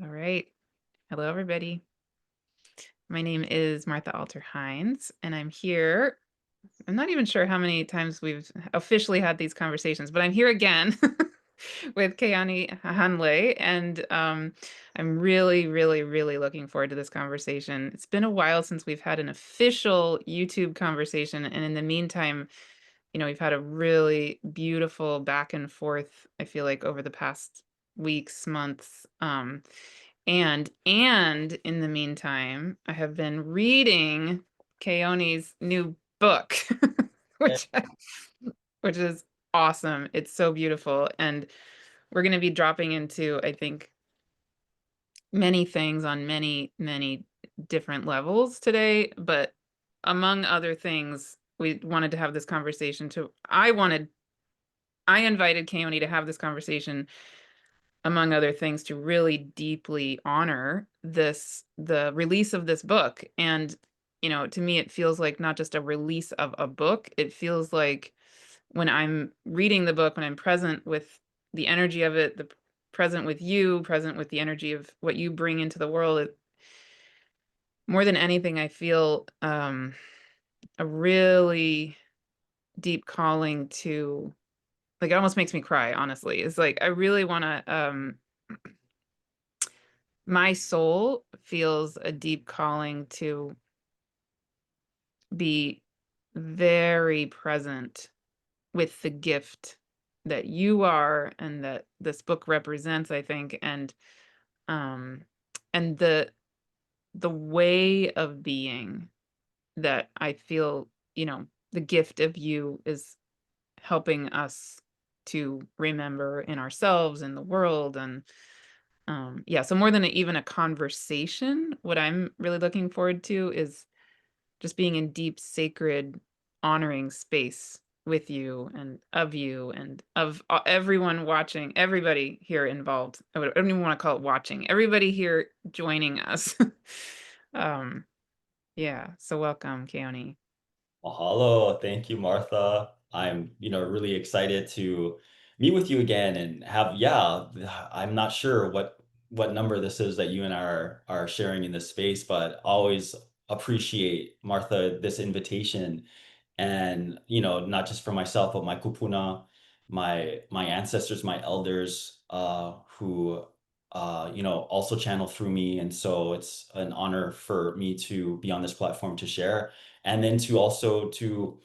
All right. Hello, everybody. My name is Martha Alter Hines, and I'm here. I'm not even sure how many times we've officially had these conversations, but I'm here again with Ke'oni Hanalei, and I'm really, really, really looking forward to this conversation. It's been a while since we've had an official YouTube conversation, and in the meantime, we've had a really beautiful back and forth, I feel like, over the past weeks, months. And in the meantime, I have been reading Keoni's new book, Yeah. which which is awesome. It's so beautiful. And we're going to be dropping into, I think, many things on many, many different levels today. But among other things, we wanted to have this conversation I invited Keoni to have this conversation, among other things, to really deeply honor the release of this book. And, to me, it feels like not just a release of a book. It feels like when I'm reading the book, when I'm present with the energy of it, present with you, present with the energy of what you bring into the world, more than anything, I feel a really deep calling to, like, it almost makes me cry, honestly. It's like I really want to my soul feels a deep calling to be very present with the gift that you are and that this book represents, I think. Um and the way of being that I feel, the gift of you is helping us to remember in ourselves, in the world. And yeah, so more than even a conversation, what I'm really looking forward to is just being in deep, sacred, honoring space with you and of everyone watching, everybody here involved. I don't even want to call it watching, everybody here joining us. um, yeah, so welcome, Keoni. Mahalo. Thank you, Martha. I'm, really excited to meet with you again and I'm not sure what number this is that you and I are sharing in this space, but always appreciate, Martha, this invitation. And, not just for myself, but my kupuna, my ancestors, my elders, who also channel through me. And so it's an honor for me to be on this platform to share, and then to also to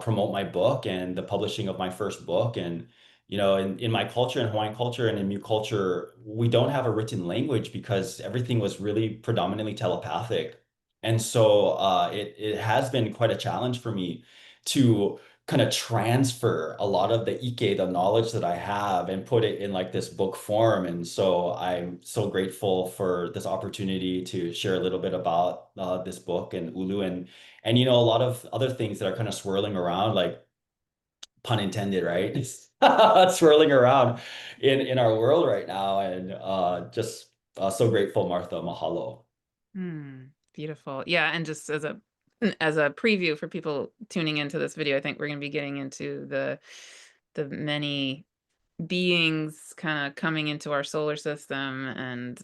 promote my book and the publishing of my first book. And in my culture, in Hawaiian culture and in Mu culture, we don't have a written language because everything was really predominantly telepathic. And so it has been quite a challenge for me to kind of transfer a lot of the ike, the knowledge that I have, and put it in like this book form. And so I'm so grateful for this opportunity to share a little bit about this book and Ulu, and a lot of other things that are kind of swirling around, like, pun intended, right? Swirling around in our world right now. And just so grateful, Martha. Mahalo. Beautiful. Yeah, and just as a preview for people tuning into this video, I think we're going to be getting into the many beings kind of coming into our solar system, and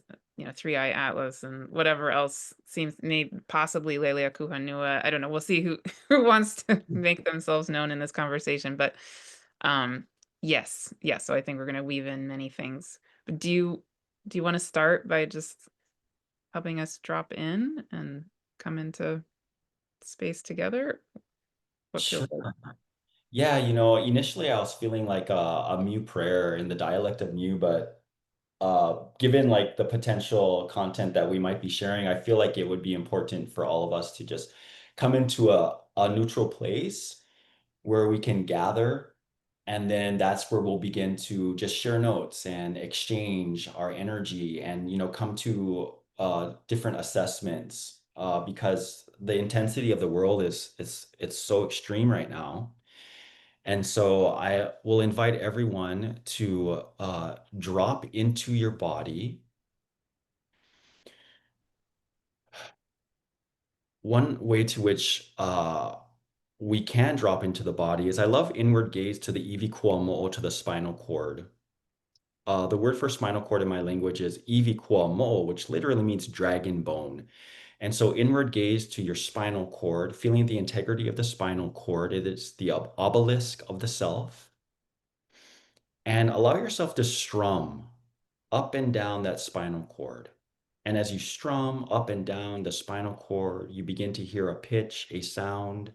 three eye atlas and whatever else seems, maybe possibly Lelia Kuhanua. I don't know, we'll see who who wants to make themselves known in this conversation. But yes, so I think we're going to weave in many things. But do you want to start by just helping us drop in and come into space together? What feels Sure. good? Yeah, initially I was feeling like a Mu prayer in the dialect of Mu, but given like the potential content that we might be sharing, I feel like it would be important for all of us to just come into a neutral place where we can gather. And then that's where we'll begin to just share notes and exchange our energy and, come to different assessments, because the intensity of the world it's so extreme right now. And so I will invite everyone to drop into your body. One way to which we can drop into the body is I love inward gaze to the iwi kuamo'o, to the spinal cord. The word for spinal cord in my language is iwi kua mo, which literally means dragon bone. And so inward gaze to your spinal cord, feeling the integrity of the spinal cord. It is the obelisk of the self. And allow yourself to strum up and down that spinal cord. And as you strum up and down the spinal cord, you begin to hear a pitch, a sound.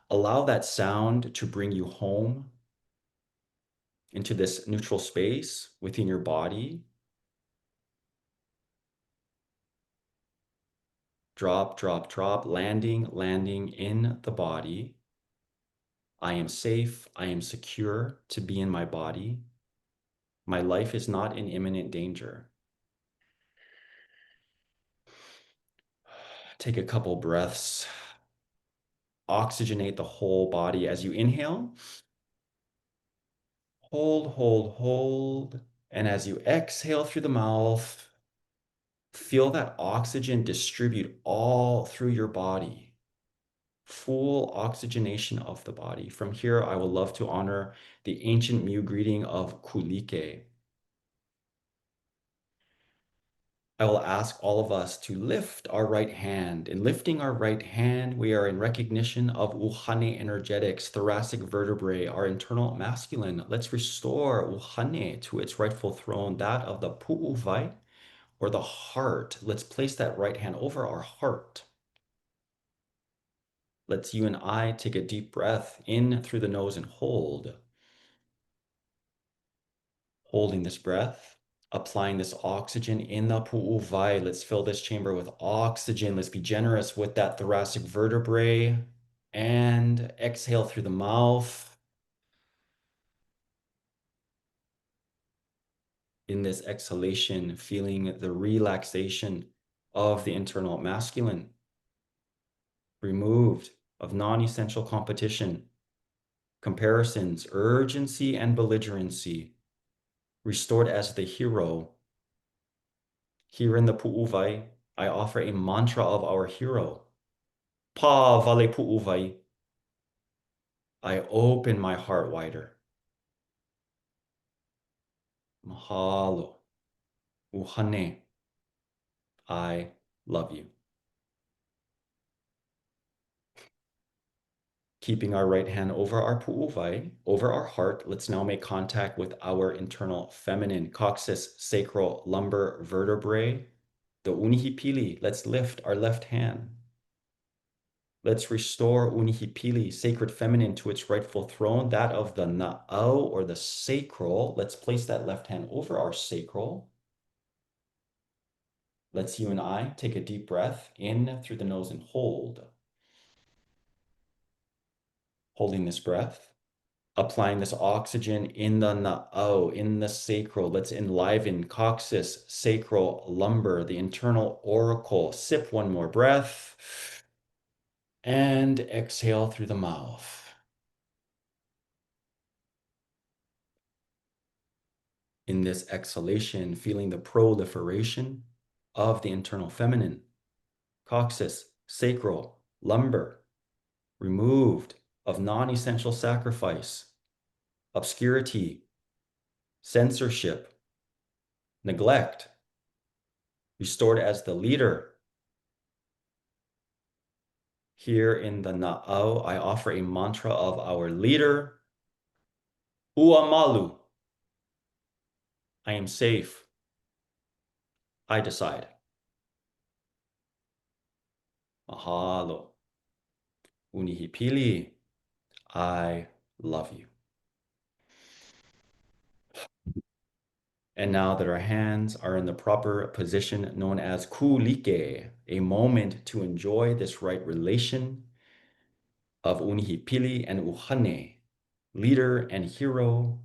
Allow that sound to bring you home into this neutral space within your body. Drop, drop, drop, landing, landing in the body. I am safe. I am secure to be in my body. My life is not in imminent danger. Take a couple breaths. Oxygenate the whole body as you inhale. Hold, hold, hold. And as you exhale through the mouth, feel that oxygen distribute all through your body. Full oxygenation of the body. From here, I would love to honor the ancient Mu greeting of Kulike. I will ask all of us to lift our right hand. In lifting our right hand, we are in recognition of Uhane energetics, thoracic vertebrae, our internal masculine. Let's restore Uhane to its rightful throne, that of the Pu'uvai, or the heart. Let's place that right hand over our heart. Let's you and I take a deep breath in through the nose and hold. Holding this breath, applying this oxygen in the pu'uvai. Let's fill this chamber with oxygen. Let's be generous with that thoracic vertebrae. And exhale through the mouth. In this exhalation, feeling the relaxation of the internal masculine, removed of non-essential competition, comparisons, urgency, and belligerency, restored as the hero. Here in the pu'uvai, I offer a mantra of our hero. Pa vale pu'uvai. I open my heart wider. Mahalo. Uhane. I love you. Keeping our right hand over our pu'uvai, over our heart, let's now make contact with our internal feminine, coccyx, sacral, lumbar vertebrae, the unihipili. Let's lift our left hand. Let's restore unihipili, sacred feminine, to its rightful throne, that of the na'au, or the sacral. Let's place that left hand over our sacral. Let's you and I take a deep breath in through the nose and hold. Holding this breath, applying this oxygen in the na'au, in the sacral. Let's enliven coccyx, sacral, lumbar, the internal oracle. Sip one more breath and exhale through the mouth. In this exhalation, feeling the proliferation of the internal feminine, coccyx, sacral, lumbar, removed of non-essential sacrifice, obscurity, censorship, neglect, restored as the leader. Here in the Na'au, I offer a mantra of our leader, Uamalu. I am safe. I decide. Mahalo. Unihipili. I love you. And now that our hands are in the proper position known as kulike, a moment to enjoy this right relation of unihipili and uhane, leader and hero,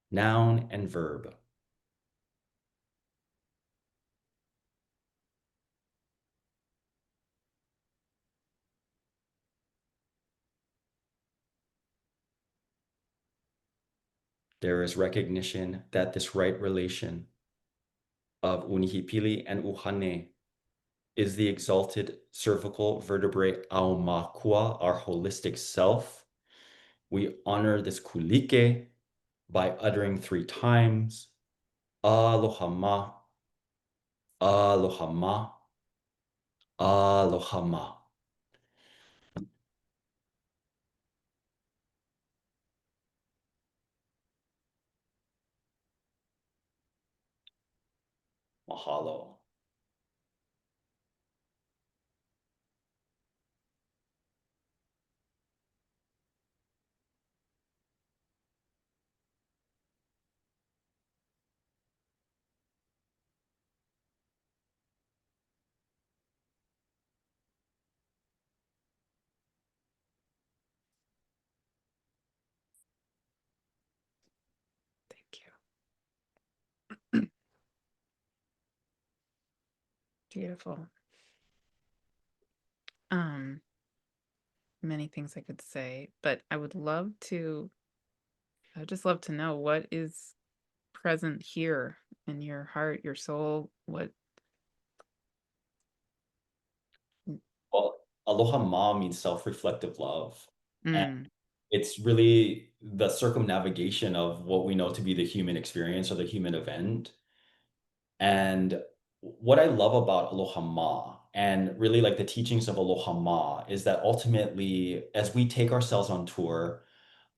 noun and verb. There is recognition that this right relation of unihipili and uhane is the exalted cervical vertebrae aumakua, our holistic self. We honor this kulike by uttering 3 times, Aloha ma, Aloha ma, Aloha ma. Mahalo. Thank you. Beautiful. Um, Many things I could say, but I'd just love to know what is present here in your heart, your soul, what. Well, Aloha ma means self-reflective love. And Mm, it's really the circumnavigation of what we know to be the human experience or the human event. And what I love about Aloha Ma and really like the teachings of Aloha Ma is that ultimately, as we take ourselves on tour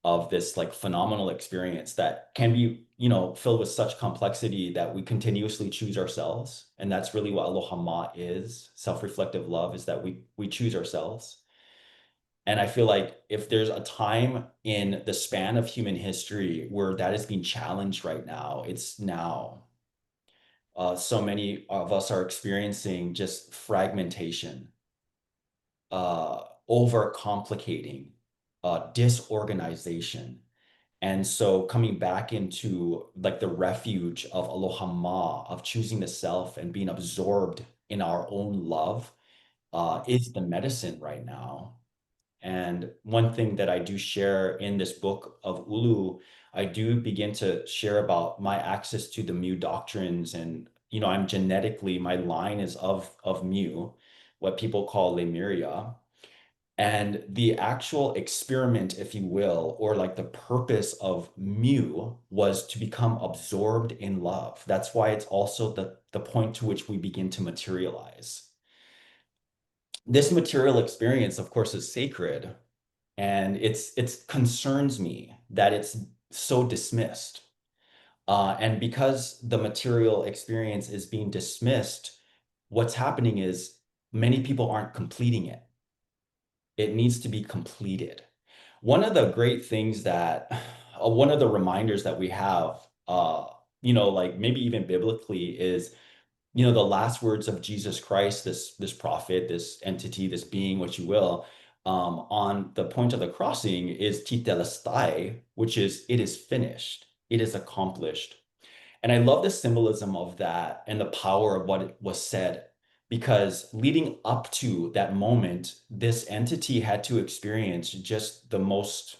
of this like phenomenal experience that can be, filled with such complexity that we continuously choose ourselves. And that's really what Aloha Ma is. Self-reflective love is that we choose ourselves. And I feel like if there's a time in the span of human history where that is being challenged right now, it's now. So many of us are experiencing just fragmentation, over complicating, disorganization. And so coming back into like the refuge of Aloha Ma, of choosing the self and being absorbed in our own love, is the medicine right now. And one thing that I do share in this book of Ulu, I do begin to share about my access to the Mu doctrines. And, I'm genetically, my line is of Mu, what people call Lemuria. And the actual experiment, if you will, or like the purpose of Mu was to become absorbed in love. That's why it's also the point to which we begin to materialize. This material experience, of course, is sacred, and it's concerns me that it's so dismissed. And because the material experience is being dismissed, what's happening is many people aren't completing it. It needs to be completed. One of the great things that, one of the reminders that we have, like maybe even biblically, is the last words of Jesus Christ, this prophet, this entity, this being, what you will, on the point of the crossing is tetelestai, which is it is finished, it is accomplished. And I love the symbolism of that and the power of what it was said, because leading up to that moment, this entity had to experience just the most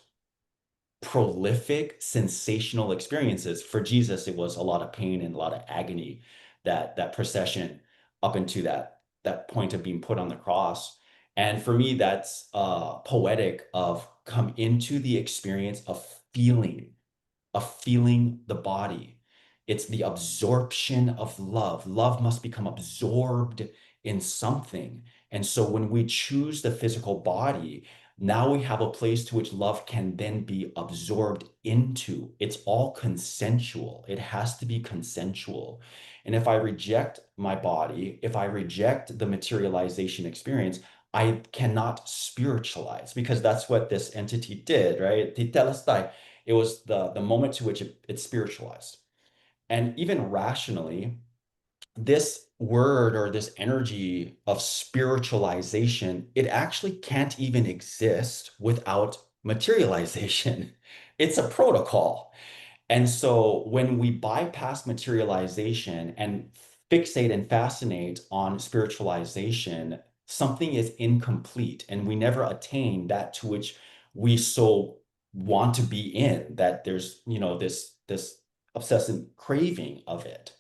prolific, sensational experiences. For Jesus, it was a lot of pain and a lot of agony, that procession up into that point of being put on the cross. And for me, that's poetic of come into the experience of feeling the body. It's the absorption of love. Love must become absorbed in something. And so when we choose the physical body, now we have a place to which love can then be absorbed into. It's all consensual. It has to be consensual. And if I reject my body, if I reject the materialization experience, I cannot spiritualize, because that's what this entity did, right? Titelestai. It was the moment to which it spiritualized. And even rationally, this word or this energy of spiritualization, it actually can't even exist without materialization. It's a protocol. And so when we bypass materialization and fixate and fascinate on spiritualization, something is incomplete and we never attain that to which we so want to be in, that there's, this obsessive craving of it.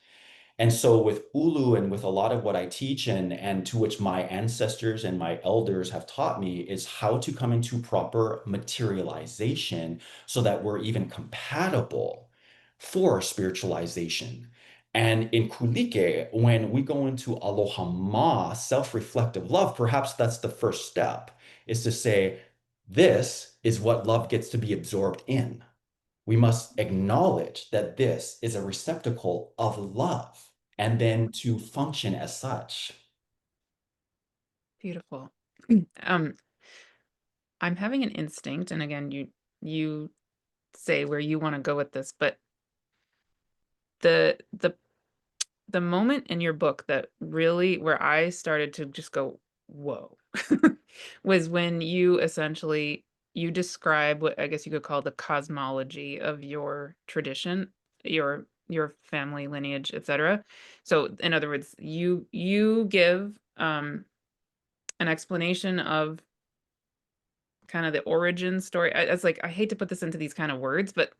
And so with Ulu and with a lot of what I teach and to which my ancestors and my elders have taught me is how to come into proper materialization so that we're even compatible for spiritualization. And in Kulike, when we go into Aloha Ma, self-reflective love, perhaps that's the first step, is to say, this is what love gets to be absorbed in. We must acknowledge that this is a receptacle of love and then to function as such. Beautiful. Um, I'm having an instinct, and again, you say where you want to go with this, but the the the moment in your book that really where I started to just go, whoa, was when you essentially you describe what I guess you could call the cosmology of your tradition, your family lineage, etc. So in other words, you give an explanation of kind of the origin story. It's like I hate to put this into these kind of words, but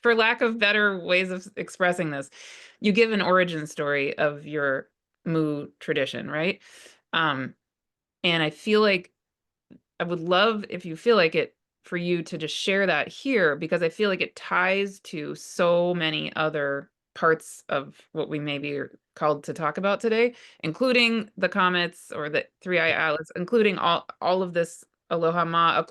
for lack of better ways of expressing this, you give an origin story of your Mu tradition, right? Um, and I feel like I would love if you feel like it for you to just share that here because I feel like it ties to so many other parts of what we maybe are called to talk about today, including the comets or the three-eye atlas, including all of this aloha ma,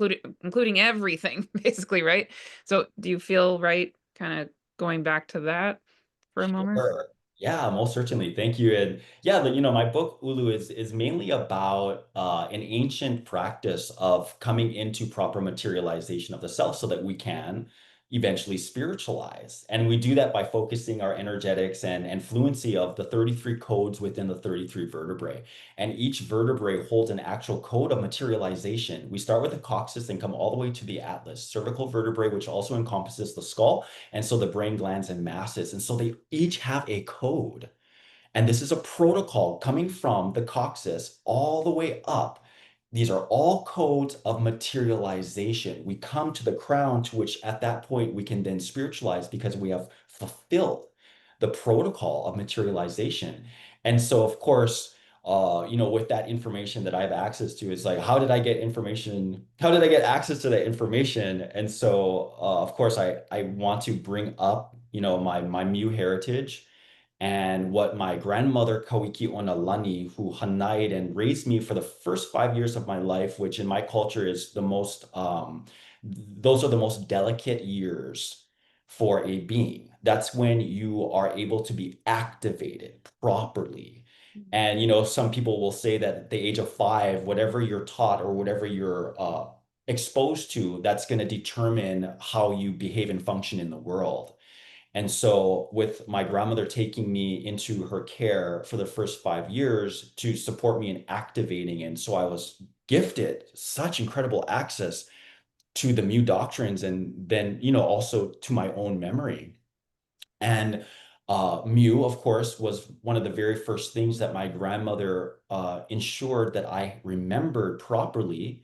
including everything basically, right? So do you feel right kind of going back to that for a moment? Sure. Yeah, most certainly. Thank you. And yeah, my book Ulu is mainly about an ancient practice of coming into proper materialization of the self so that we can eventually spiritualize. And we do that by focusing our energetics and fluency of the 33 codes within the 33 vertebrae. And each vertebrae holds an actual code of materialization. We start with the coccyx and come all the way to the atlas, cervical vertebrae, which also encompasses the skull and so the brain glands and masses. And so they each have a code. And this is a protocol coming from the coccyx all the way up. These are all codes of materialization. We come to the crown, to which at that point we can then spiritualize because we have fulfilled the protocol of materialization. And so, of course, with that information that I have access to, it's like, how did I get information? How did I get access to that information? And so, of course, I want to bring up, my Mu heritage and what my grandmother Kawiki Onalani, who hanai and raised me for the first 5 years of my life, which in my culture is those are the most delicate years for a being. That's when you are able to be activated properly. And some people will say that at the age of 5, whatever you're taught or whatever you're exposed to, that's going to determine how you behave and function in the world. And so, with my grandmother taking me into her care for the first 5 years to support me in activating, and so I was gifted such incredible access to the Mu doctrines and then, also to my own memory. And Mu, of course, was one of the very first things that my grandmother ensured that I remembered properly.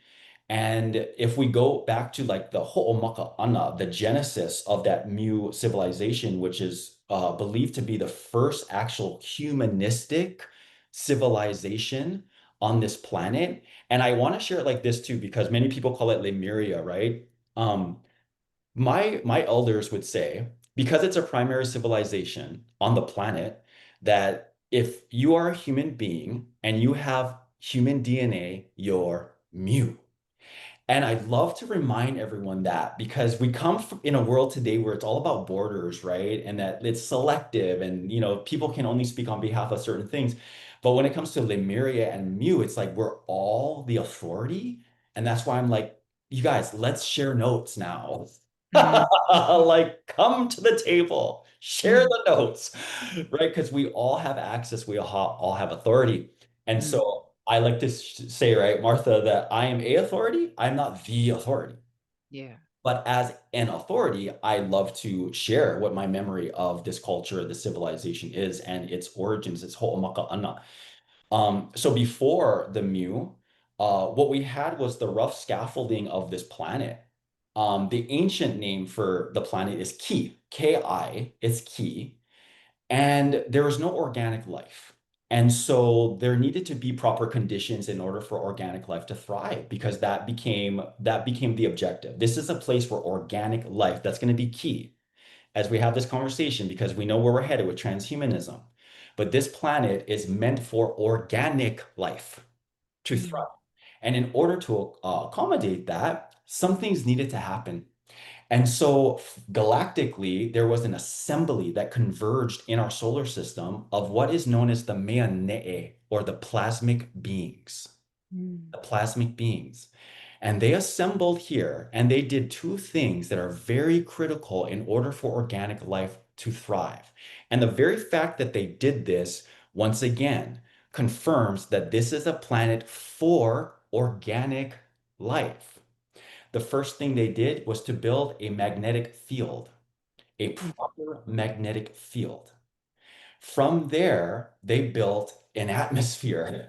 And if we go back to like the Ho'omaka the genesis of that Mu civilization, which is believed to be the first actual humanistic civilization on this planet. And I want to share it like this too, because many people call it Lemuria, right? Um, my elders would say, because it's a primary civilization on the planet, that if you are a human being and you have human DNA, you're Mu. And I'd love to remind everyone that because we come from, in a world today where it's all about borders, right? And that it's selective and, people can only speak on behalf of certain things. But when it comes to Lemuria and Mu, it's like we're all the authority. And that's why I'm like, you guys, let's share notes now. Mhm. Like, come to the table, share Mhm. the notes, right? Because we all have access, we all have authority. And Mhm. so I like to say, right, Martha, that I am a authority. I'm not the authority. Yeah. But as an authority, I love to share what my memory of this culture, this civilization is, and its origins, its ho'omaka. So before the Mu, what we had was the rough scaffolding of this planet. The ancient name for the planet is Ki, Ki, it's Ki. and there was no organic life. And so there needed to be proper conditions in order for organic life to thrive because that became the objective. This is a place for organic life that's going to be key as we have this conversation because we know where we're headed with transhumanism. But this planet is meant for organic life to Mm. thrive. And in order to accommodate that, some things needed to happen. And so galactically, there was an assembly that converged in our solar system of what is known as the Meane'e, or the plasmic beings. Mm. The plasmic beings. And they assembled here and they did two things that are very critical in order for organic life to thrive. And the very fact that they did this, once again, confirms that this is a planet for organic life. The first thing they did was to build a magnetic field, a Mm. proper magnetic field. From there, they built an atmosphere.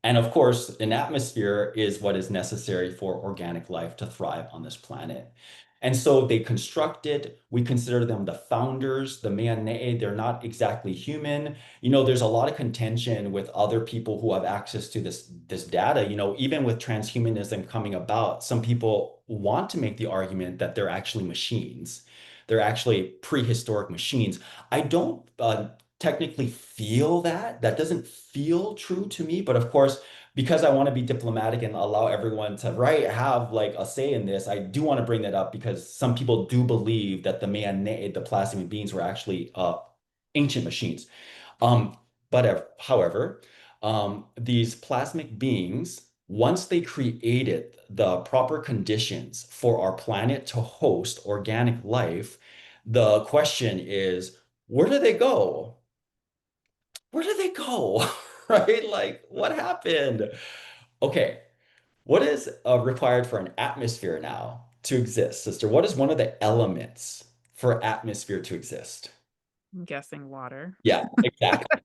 And of course, an atmosphere is what is necessary for organic life to thrive on this planet. And so they constructed, we consider them the founders, the Meane'e. They're not exactly human. There's a lot of contention with other people who have access to this data. Even with transhumanism coming about, some people want to make the argument that they're actually machines. They're actually prehistoric machines. I don't technically feel that. That doesn't feel true to me. But of course, because I want to be diplomatic and allow everyone to have like a say in this, I do want to bring that up because some people do believe that the plastic beings were actually ancient machines. Um, but however, these plasmic beings, once they created the proper conditions for our planet to host organic life, the question is, where do they go? Where did they go? Right? Like, what happened? Okay, what is required for an atmosphere now to exist, sister? What is one of the elements for atmosphere to exist? I'm guessing water. Yeah, exactly.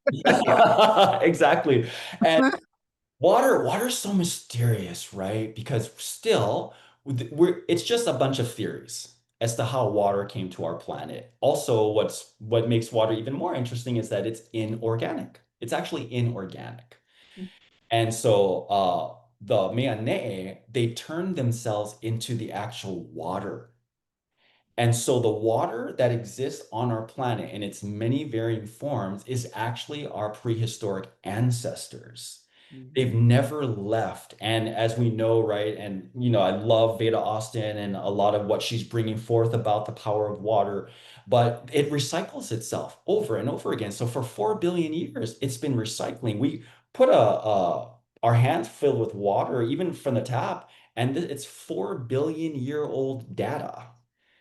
Exactly. And water's so mysterious, right? Because still, it's just a bunch of theories as to how water came to our planet. Also, what makes water even more interesting is that it's inorganic. It's actually inorganic. And so the Meane'e, they turn themselves into the actual water. And so the water that exists on our planet in its many varying forms is actually our prehistoric ancestors. They've Mhm. never left. And as we know, right, and I love Veda Austin and a lot of what she's bringing forth about the power of water, but it recycles itself over and over again. So for 4 billion years, it's been recycling. We put our hands filled with water, even from the tap, and it's 4 billion-year-old data.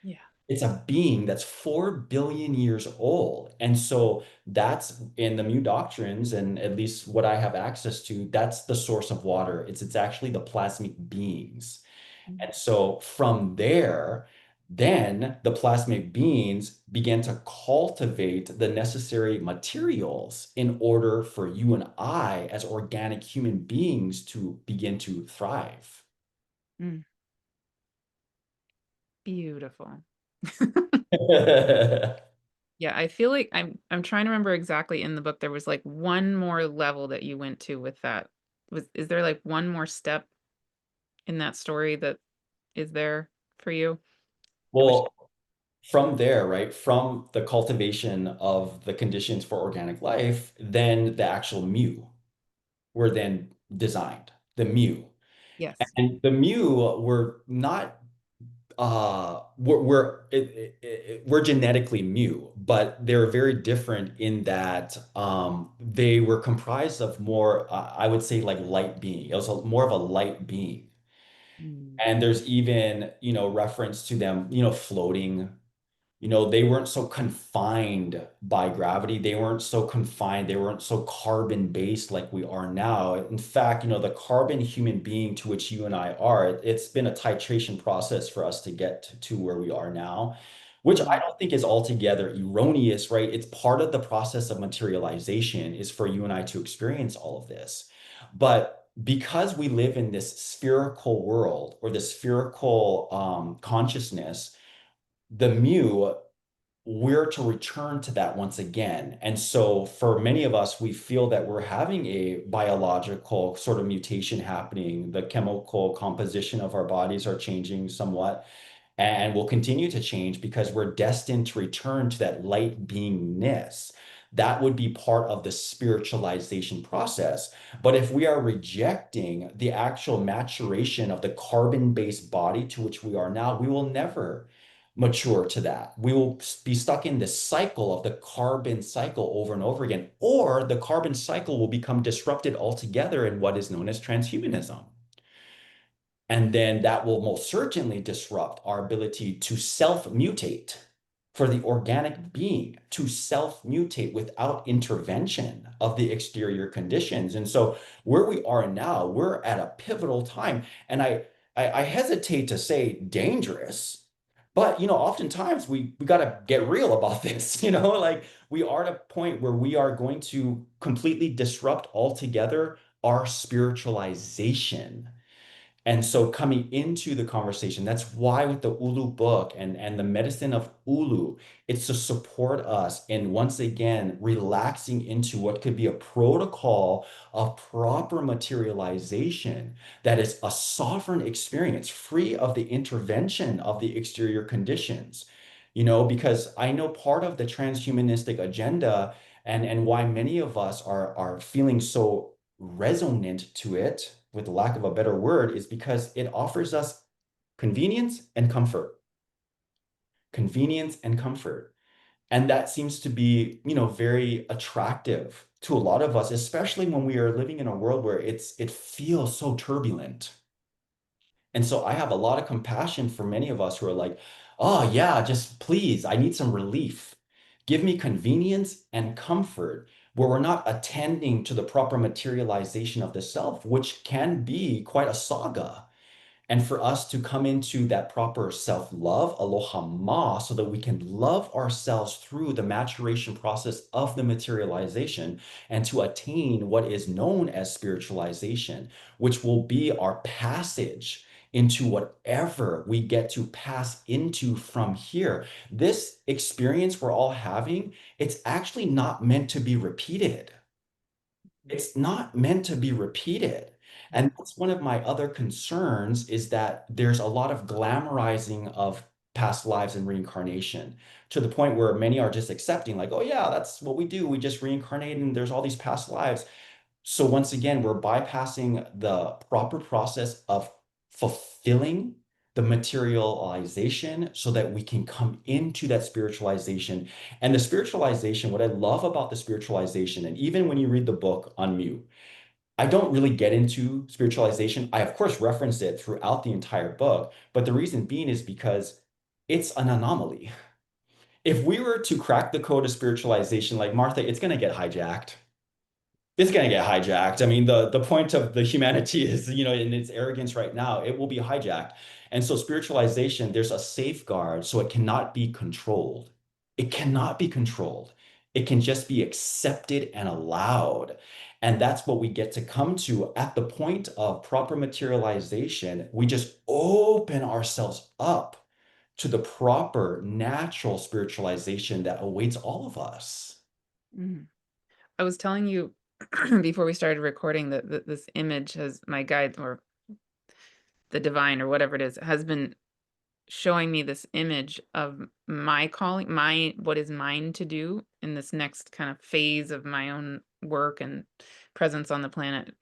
Yeah. It's a being that's 4 billion years old. And so that's in the Mu doctrines, and at least what I have access to, that's the source of water. It's actually the plasmic beings. Mm. And so from there, then the plasmic beings began to cultivate the necessary materials in order for you and I, as organic human beings, to begin to thrive. Mm. Beautiful. Yeah, I feel like I'm trying to remember exactly in the book there was like one more level that you went to with that. Is there like one more step in that story that is there for you? I wish. Well, from there, right, from the cultivation of the conditions for organic life, then the actual mu were then designed, the mu. Yes. And the mu were not we're genetically mu, but they're very different in that they were comprised of more, I would say, like light being. It was more of a light being. Mm. And there's even, reference to them, floating. They weren't so confined by gravity. They weren't so confined. They weren't so carbon based like we are now. In fact, the carbon human being to which you and I are, it's been a titration process for us to get to where we are now, which I Mm. don't think is altogether erroneous, right? It's part of the process of materialization is for you and I to experience all of this. But because we live in this spherical world or this spherical consciousness, the mu we're to return to that once again. And so for many of us, we feel that we're having a biological sort of mutation happening. The chemical composition of our bodies are changing somewhat and will continue to change because we're destined to return to that light beingness. That would be part of the spiritualization process. But if we are rejecting the actual maturation of the carbon-based body to which we are now, we will never mature to that. We will be stuck in this cycle of the carbon cycle over and over again, or the carbon cycle will become disrupted altogether in what is known as transhumanism. And then that will most certainly disrupt our ability to self-mutate for the organic being to self-mutate without intervention of the exterior conditions. And so where we are now, we're at a pivotal time. And I hesitate to say dangerous, but oftentimes we got to get real about this, like we are at a point where we are going to completely disrupt altogether our spiritualization. And so coming into the conversation, that's why with the Ulu book and the medicine of Ulu, it's to support us in once again relaxing into what could be a protocol of proper materialization that is a sovereign experience, free of the intervention of the exterior conditions. Because I know part of the transhumanistic agenda and why many of us are feeling so resonant to it, with the lack of a better word, is because it offers us convenience and comfort. Convenience and comfort. And that seems to be, very attractive to a lot of us, especially when we are living in a world where it feels so turbulent. And so I have a lot of compassion for many of us who are like, oh, yeah, just please, I need some relief. Give me convenience and comfort where we're not attending to the proper materialization of the self, which can be quite a saga. And for us to come into that proper self-love, aloha ma, so that we can love ourselves through the maturation process of the materialization and to attain what is known as spiritualization, which will be our passage into whatever we get to pass into from here. This experience we're all having, it's actually not meant to be repeated. It's not meant to be repeated. And that's one of my other concerns is that there's a lot of glamorizing of past lives and reincarnation to the point where many are just accepting, like, oh, yeah, that's what we do. We just reincarnate and there's all these past lives. So once again, we're bypassing the proper process of fulfilling the materialization so that we can come into that spiritualization. And the spiritualization, what I love about the spiritualization, and even when you read the book on Mute, I don't really get into spiritualization. I, of course, reference it throughout the entire book, but the reason being is because it's an anomaly. If we were to crack the code of spiritualization, like Martha, it's going to get hijacked. It's going to get hijacked. I mean, the point of the humanity is, in its arrogance right now, it will be hijacked. And so spiritualization, there's a safeguard, so it cannot be controlled. It cannot be controlled. It can just be accepted and allowed. And that's what we get to come to at the point of proper materialization. We just open ourselves up to the proper natural spiritualization that awaits all of us. Mhm. I was telling you before we started recording that this image has my guide or the divine or whatever it is has been showing me this image of my calling, my what is mine to do in this next kind of phase of my own work and presence on the planet,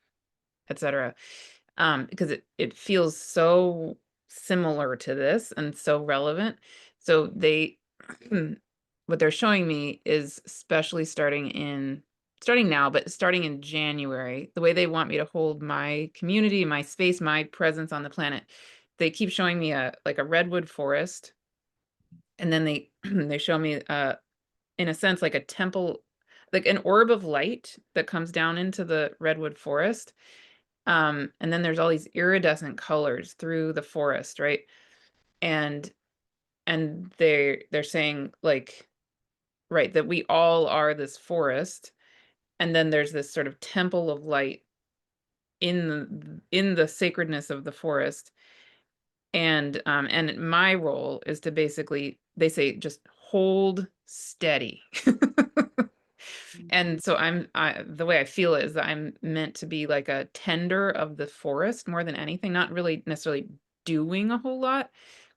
etc. Because it feels so similar to this and so relevant. So they what they're showing me is especially starting now, but starting in January, the way they want me to hold my community, my space, my presence on the planet. They keep showing me a like a redwood forest, and then they they show me in a sense like a temple, like an orb of light that comes down into the redwood forest. And then there's all these iridescent colors through the forest, right? And they're saying like, right, that we all are this forest, and then there's this sort of temple of light in the sacredness of the forest. And my role is to basically, they say, just hold steady. And so the way I feel it is that I'm meant to be like a tender of the forest more than anything, not really necessarily doing a whole lot,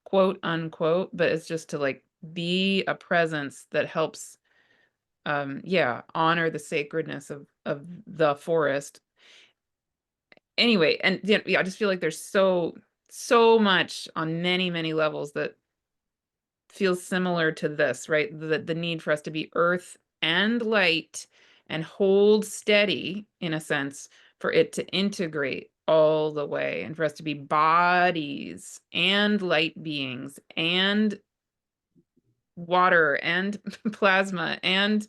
quote unquote, but it's just to like be a presence that helps yeah, honor the sacredness of the forest. Anyway, and yeah, I just feel like there's so much on many levels that feels similar to this, right? The need for us to be earth and light and hold steady, in a sense, for it to integrate all the way, and for us to be bodies and light beings and water and plasma and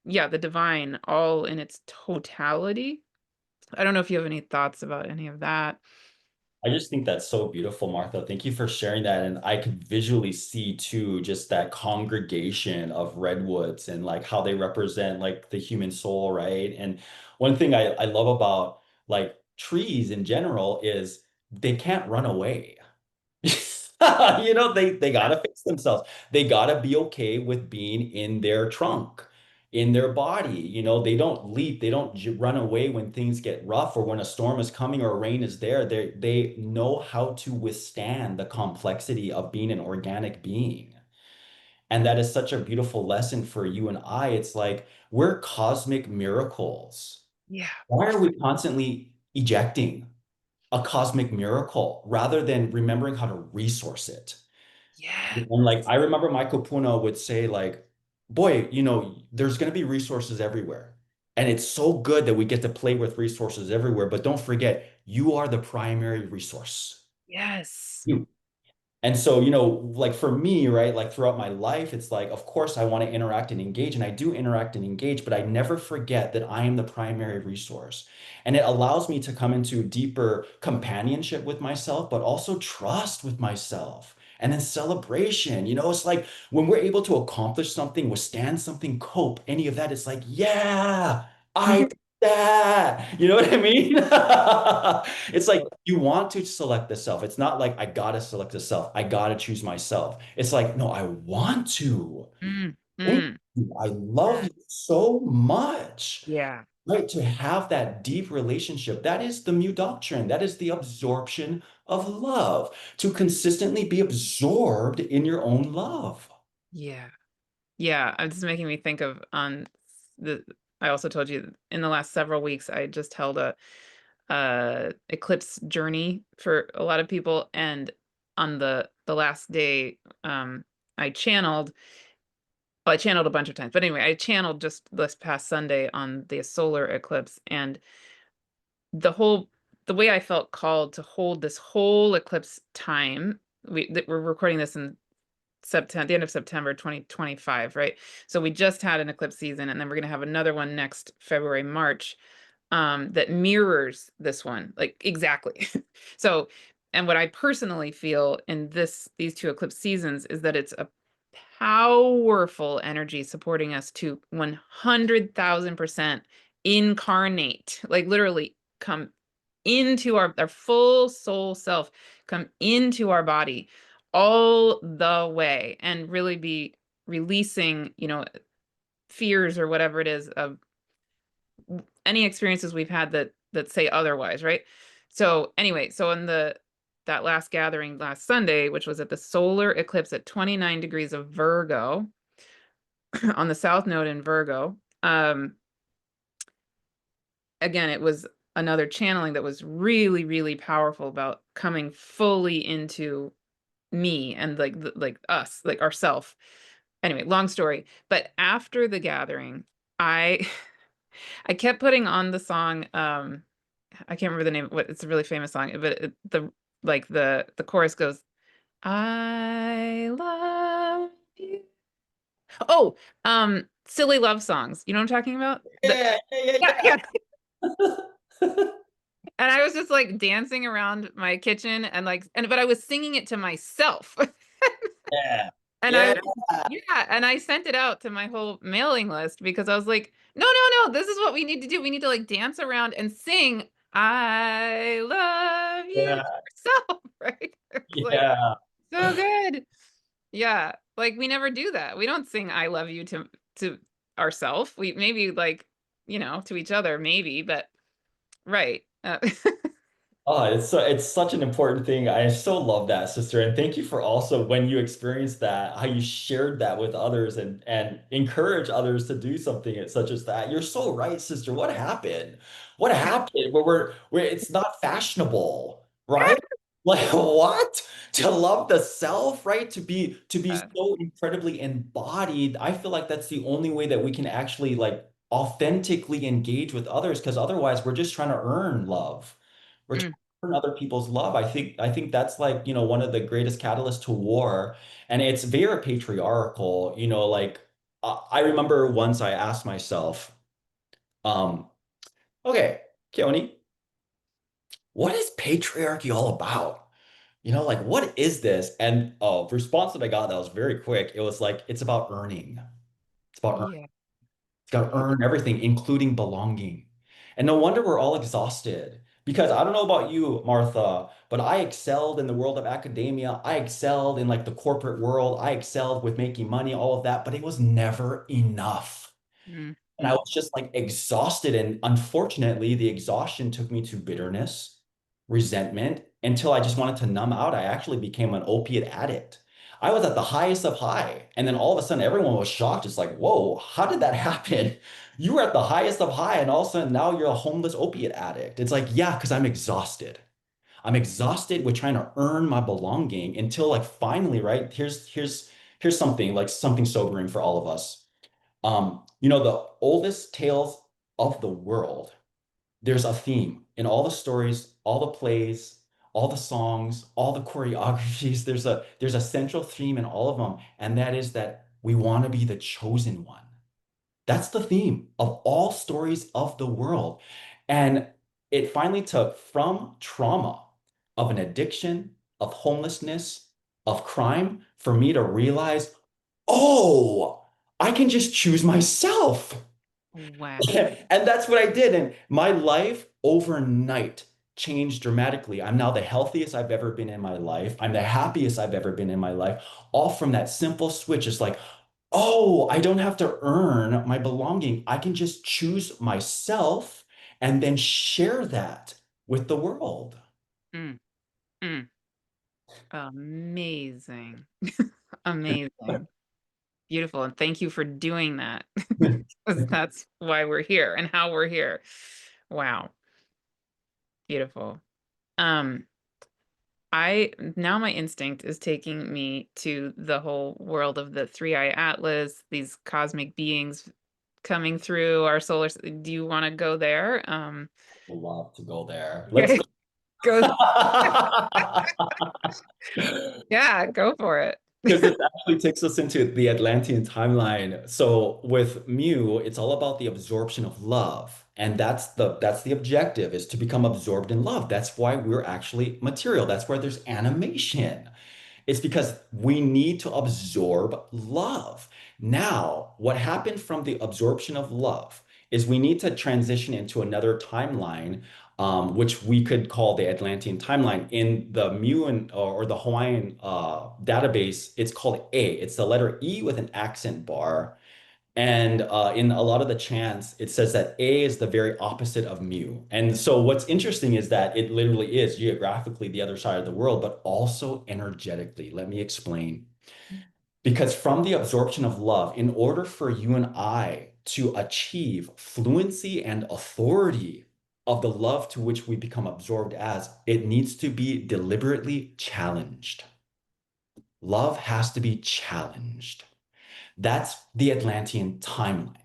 yeah, the divine all in its totality. I don't know if you have any thoughts about any of that. I just think that's so beautiful, Martha. Thank you for sharing that. And I could visually see too, just that congregation of redwoods and like how they represent like the human soul, right? And one thing I love about like trees in general is they can't run away. They Yeah. gotta fix themselves. They gotta be okay with being in their trunk, in their body. They don't leap, they don't run away when things get rough or when a storm is coming or rain is there. They know how to withstand the complexity of being an organic being. And that is such a beautiful lesson for you and I. It's like we're cosmic miracles. Yeah. Why are we constantly ejecting a cosmic miracle rather than remembering how to resource it? Yeah. And like I remember Michael Puna would say, like, boy, there's gonna be resources everywhere. And it's so good that we get to play with resources everywhere, but don't forget, you are the primary resource. Yes. You. And so, like for me, right, like throughout my life, it's like, of course, I want to interact and engage, and I do interact and engage, but I never forget that I am the primary resource. And it allows me to come into deeper companionship with myself, but also trust with myself. And then celebration, it's like when we're able to accomplish something, withstand something, cope, any of that, it's like, yeah, I did that. You know what I mean? It's like you want to select the self. It's not like I gotta select the self. I gotta choose myself. It's like, no, I want to. Mm, Thank mm. you. I love Yeah. you so much. Yeah. Right? To have that deep relationship. That is the Mu Doctrine. That is the absorption of love. To consistently be absorbed in your own love. Yeah. Yeah. It's making me think of on the I also told you in the last several weeks I just held a eclipse journey for a lot of people, and on the last day I channeled well, I channeled a bunch of times, but anyway, I channeled just this past Sunday on the solar eclipse, and the whole the way I felt called to hold this whole eclipse time. We're recording this in September, the end of September 2025, right? So we just had an eclipse season, and then we're gonna have another one next February, March, that mirrors this one, like exactly. So, and what I personally feel in these two eclipse seasons is that it's a powerful energy supporting us to 100,000% incarnate, like literally come into our full soul self, come into our body all the way, and really be releasing, fears or whatever it is of any experiences we've had that say otherwise, right? So anyway, so in the that last gathering last Sunday, which was at the solar eclipse at 29 degrees of Virgo, on the south node in Virgo, again, it was another channeling that was really powerful about coming fully into me and like us, like ourself. Anyway, long story. But after the gathering, I I kept putting on the song. I can't remember the name. What it's a really famous song, but the chorus goes, "I love you." Oh, silly love songs. You know what I'm talking about? Yeah, yeah, Yeah, yeah, yeah. And I was just like dancing around my kitchen but I was singing it to myself. yeah, And yeah, yeah, and I sent it out to my whole mailing list because I was like, no, this is what we need to do. We need to like dance around and sing I love you yeah, to yourself, right? It's like yeah. so good. Yeah. Like, we never do that. We don't sing "I love you" to ourself. We maybe, like, to each other, maybe, but right. Oh, it's such an important thing. I so love that, sister. And thank you for also when you experienced that, how you shared that with others and encourage others to do something such as that. You're so right, sister. What happened? What happened? Where it's not fashionable, right? Like what? To love the self, right? To be Uh, so incredibly embodied. I feel like that's the only way that we can actually like authentically engage with others, because otherwise we're just trying to earn love. We're mm, earn other people's love. I think that's like, one of the greatest catalysts to war. And it's very patriarchal, like I remember once I asked myself, um, okay, Keoni, what is patriarchy all about? Like what is this? And response that I got that was very quick. It was like, it's about earning. It's about earning. yeah. It's got to earn everything, including belonging. And no wonder we're all exhausted. Because I don't know about you, Martha, but I excelled in the world of academia. I excelled in like the corporate world. I excelled with making money, all of that, but it was never enough. Mm, And I mm, was just like exhausted. And unfortunately, the exhaustion took me to bitterness, resentment, until I just wanted to numb out. I actually became an opiate addict. I was at the highest of high. And then all of a sudden, everyone was shocked. It's like, whoa, how did that happen? You were at the highest of high, and all of a sudden, now you're a homeless opiate addict. It's like, yeah, because I'm exhausted. I'm exhausted with trying to earn my belonging until like finally, right? Here's something like something sobering for all of us. The oldest tales of the world, there's a theme in all the stories, all the plays, all the songs, all the choreographies. There's a central theme in all of them, and that is that we want to be the chosen one. That's the theme of all stories of the world. And it finally took from trauma of an addiction, of homelessness, of crime, for me to realize, oh, I can just choose myself. wow. And that's what I did. And my life overnight changed dramatically. I'm now the healthiest I've ever been in my life. I'm the happiest I've ever been in my life. All from that simple switch. It's like, oh, I don't have to earn my belonging. I can just choose myself and then share that with the world. Mm, mm. Amazing. Amazing. Beautiful, and thank you for doing that. 'Cause that's why we're here and how we're here. Wow, beautiful. Um, I now my instinct is taking me to the whole world of the three-eye atlas, these cosmic beings coming through our do you wanna go there? Love to go there. Let's Okay, go. go yeah, go for it. Because this actually takes us into the Atlantean timeline. So with Mu, it's all about the absorption of love. And that's the objective is to become absorbed in love. That's why we're actually material. That's why there's animation. It's because we need to absorb love. Now, what happened from the absorption of love is we need to transition into another timeline, which we could call the Atlantean timeline. In the Mu or the Hawaiian database, it's called A. It's the letter E with an accent bar. And in a lot of the chants, it says that A is the very opposite of Mu. And so what's interesting is that it literally is geographically the other side of the world, but also energetically. Let me explain. Because from the absorption of love, in order for you and I to achieve fluency and authority of the love to which we become absorbed as, it needs to be deliberately challenged. Love has to be challenged. That's the Atlantean timeline.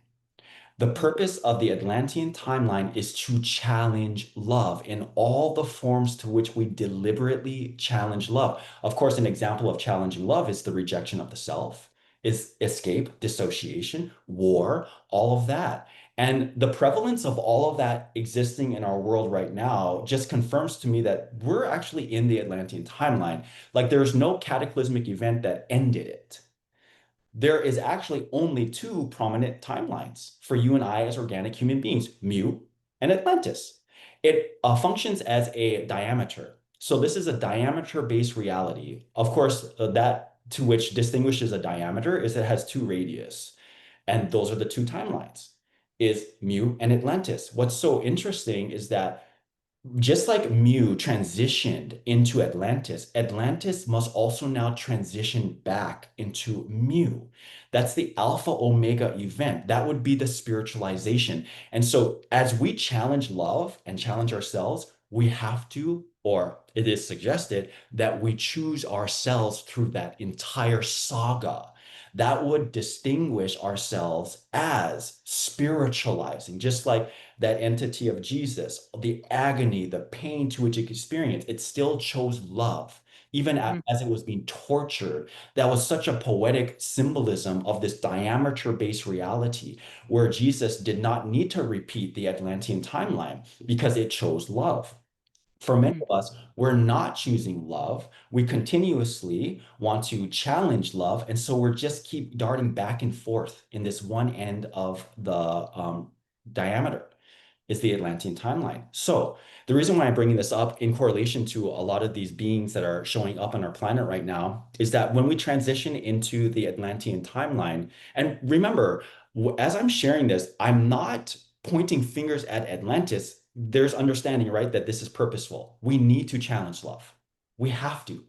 The purpose of the Atlantean timeline is to challenge love in all the forms to which we deliberately challenge love. Of course, an example of challenging love is the rejection of the self, is escape, dissociation, war, all of that. And the prevalence of all of that existing in our world right now just confirms to me that we're actually in the Atlantean timeline. Like there's no cataclysmic event that ended it. There is actually only two prominent timelines for you and I as organic human beings, Mu and Atlantis. It functions as a diameter. So this is a diameter-based reality. Of course, that to which distinguishes a diameter is it has two radius. And those are the two timelines, is Mu and Atlantis. What's so interesting is that just like Mu transitioned into Atlantis, Atlantis must also now transition back into Mu. That's the Alpha Omega event. That would be the spiritualization. And so, as we challenge love and challenge ourselves, we have to, or it is suggested, that we choose ourselves through that entire saga. That would distinguish ourselves as spiritualizing, just like that entity of Jesus, the agony, the pain to which it experienced, it still chose love, even Mm, as it was being tortured. That was such a poetic symbolism of this diameter-based reality where Jesus did not need to repeat the Atlantean timeline because it chose love. For many mm, of us, we're not choosing love. We continuously want to challenge love. And so we're just keep darting back and forth in this one end of the diameter is the Atlantean timeline. So the reason why I'm bringing this up in correlation to a lot of these beings that are showing up on our planet right now is that when we transition into the Atlantean timeline, and remember, as I'm sharing this, I'm not pointing fingers at Atlantis. There's understanding, right, that this is purposeful. We need to challenge love. We have to.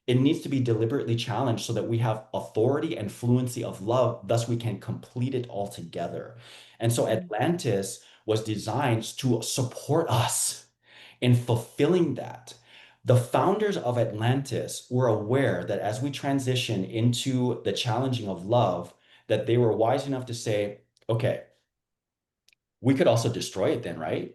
It needs to be deliberately challenged so that we have authority and fluency of love, thus we can complete it all together. And so mm, Atlantis was designed to support us in fulfilling that. The founders of Atlantis were aware that as we transition into the challenging of love, that they were wise enough to say, okay, we could also destroy it then, right?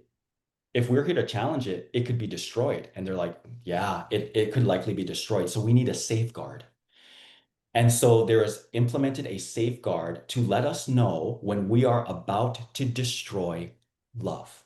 If we're here to challenge it, it could be destroyed. And they're like, yeah, it could likely be destroyed. So we need a safeguard. And so there is implemented a safeguard to let us know when we are about to destroy love.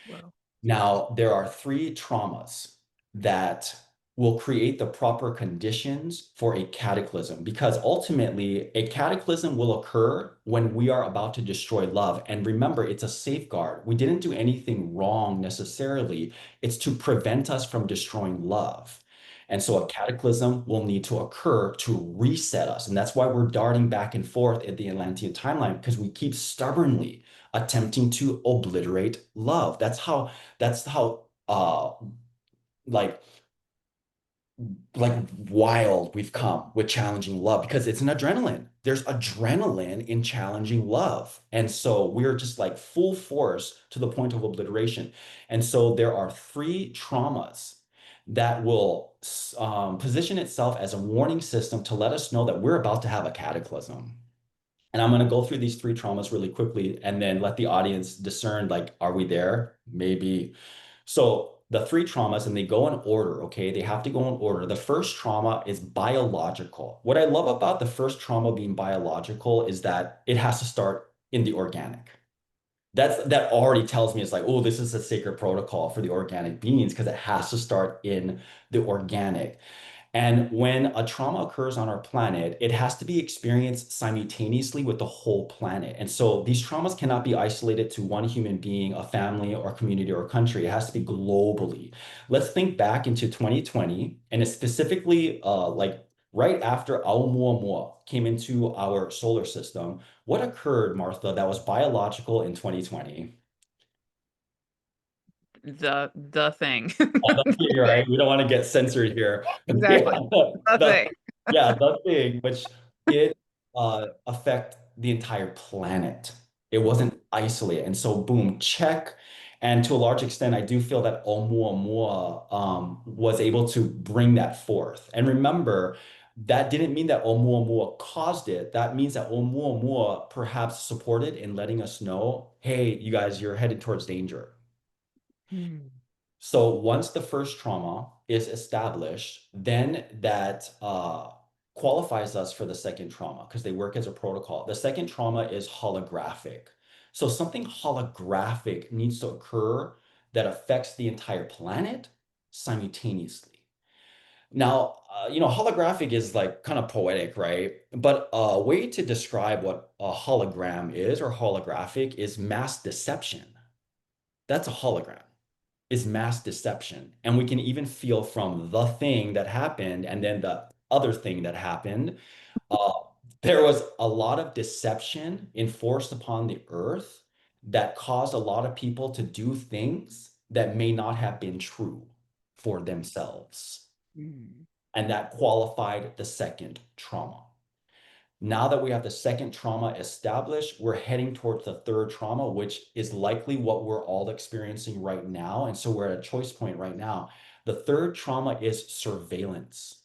wow. Now, there are three traumas that will create the proper conditions for a cataclysm because ultimately a cataclysm will occur when we are about to destroy love. And remember, it's a safeguard. We didn't do anything wrong necessarily. It's to prevent us from destroying love. And so a cataclysm will need to occur to reset us. And that's why we're darting back and forth at the Atlantean timeline because we keep stubbornly attempting to obliterate love. That's how like like wild we've come with challenging love because it's an adrenaline. There's adrenaline in challenging love. And so we're just like full force to the point of obliteration. And so there are three traumas that will position itself as a warning system to let us know that we're about to have a cataclysm. And I'm going to go through these three traumas really quickly and then let the audience discern, like, are we there? Maybe. So the three traumas, and they go in order, okay? They have to go in order. The first trauma is biological. What I love about the first trauma being biological is that it has to start in the organic. That already tells me it's like, oh, this is a sacred protocol for the organic beings because it has to start in the organic. And when a trauma occurs on our planet, it has to be experienced simultaneously with the whole planet. And so these traumas cannot be isolated to one human being, a family, or community, or country. It has to be globally. Let's think back into 2020, and it's specifically like right after Aoumuamua came into our solar system. What occurred, Martha, that was biological in 2020? The thing. Oh, the The thing, right? thing. We don't want to get censored here. Yeah, Exactly. The the thing. yeah, the thing, which it affect the entire planet. It wasn't isolated, and so boom, check. And to a large extent, I do feel that Oumuamua was able to bring that forth. And remember, that didn't mean that Oumuamua caused it. That means that Oumuamua perhaps supported in letting us know, hey, you guys, you're headed towards danger. Hmm. So once the first trauma is established, then that qualifies us for the second trauma because they work as a protocol. The second trauma is holographic. So something holographic needs to occur that affects the entire planet simultaneously. Now, holographic is like kind of poetic, right? But a way to describe what a hologram is or holographic is mass deception. That's a hologram is mass deception. And we can even feel from the thing that happened and then the other thing that happened. Uh, there was a lot of deception enforced upon the earth that caused a lot of people to do things that may not have been true for themselves. Mm. And that qualified the second trauma. Now that we have the second trauma established, we're heading towards the third trauma, which is likely what we're all experiencing right now. And so we're at a choice point right now. The third trauma is surveillance,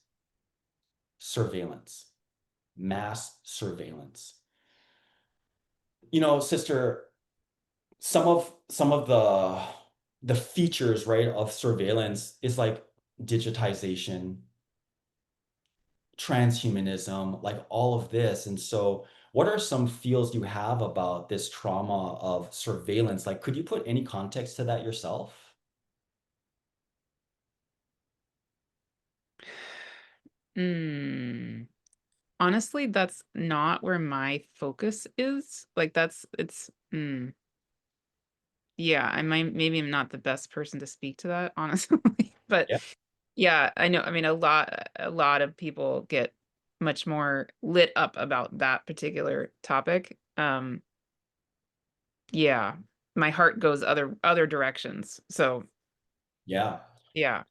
surveillance, mass surveillance. You know, sister, some of the features, right, of surveillance is like digitization, transhumanism, like all of this. And so, what are some feels you have about this trauma of surveillance? Like, could you put any context to that yourself? Mm. Honestly, that's not where my focus is. Like yeah, I might maybe I'm not the best person to speak to that, honestly. But Yeah. yeah, I know. I mean, a lot of people get much more lit up about that particular topic. Yeah, my heart goes other directions. So, Yeah. yeah.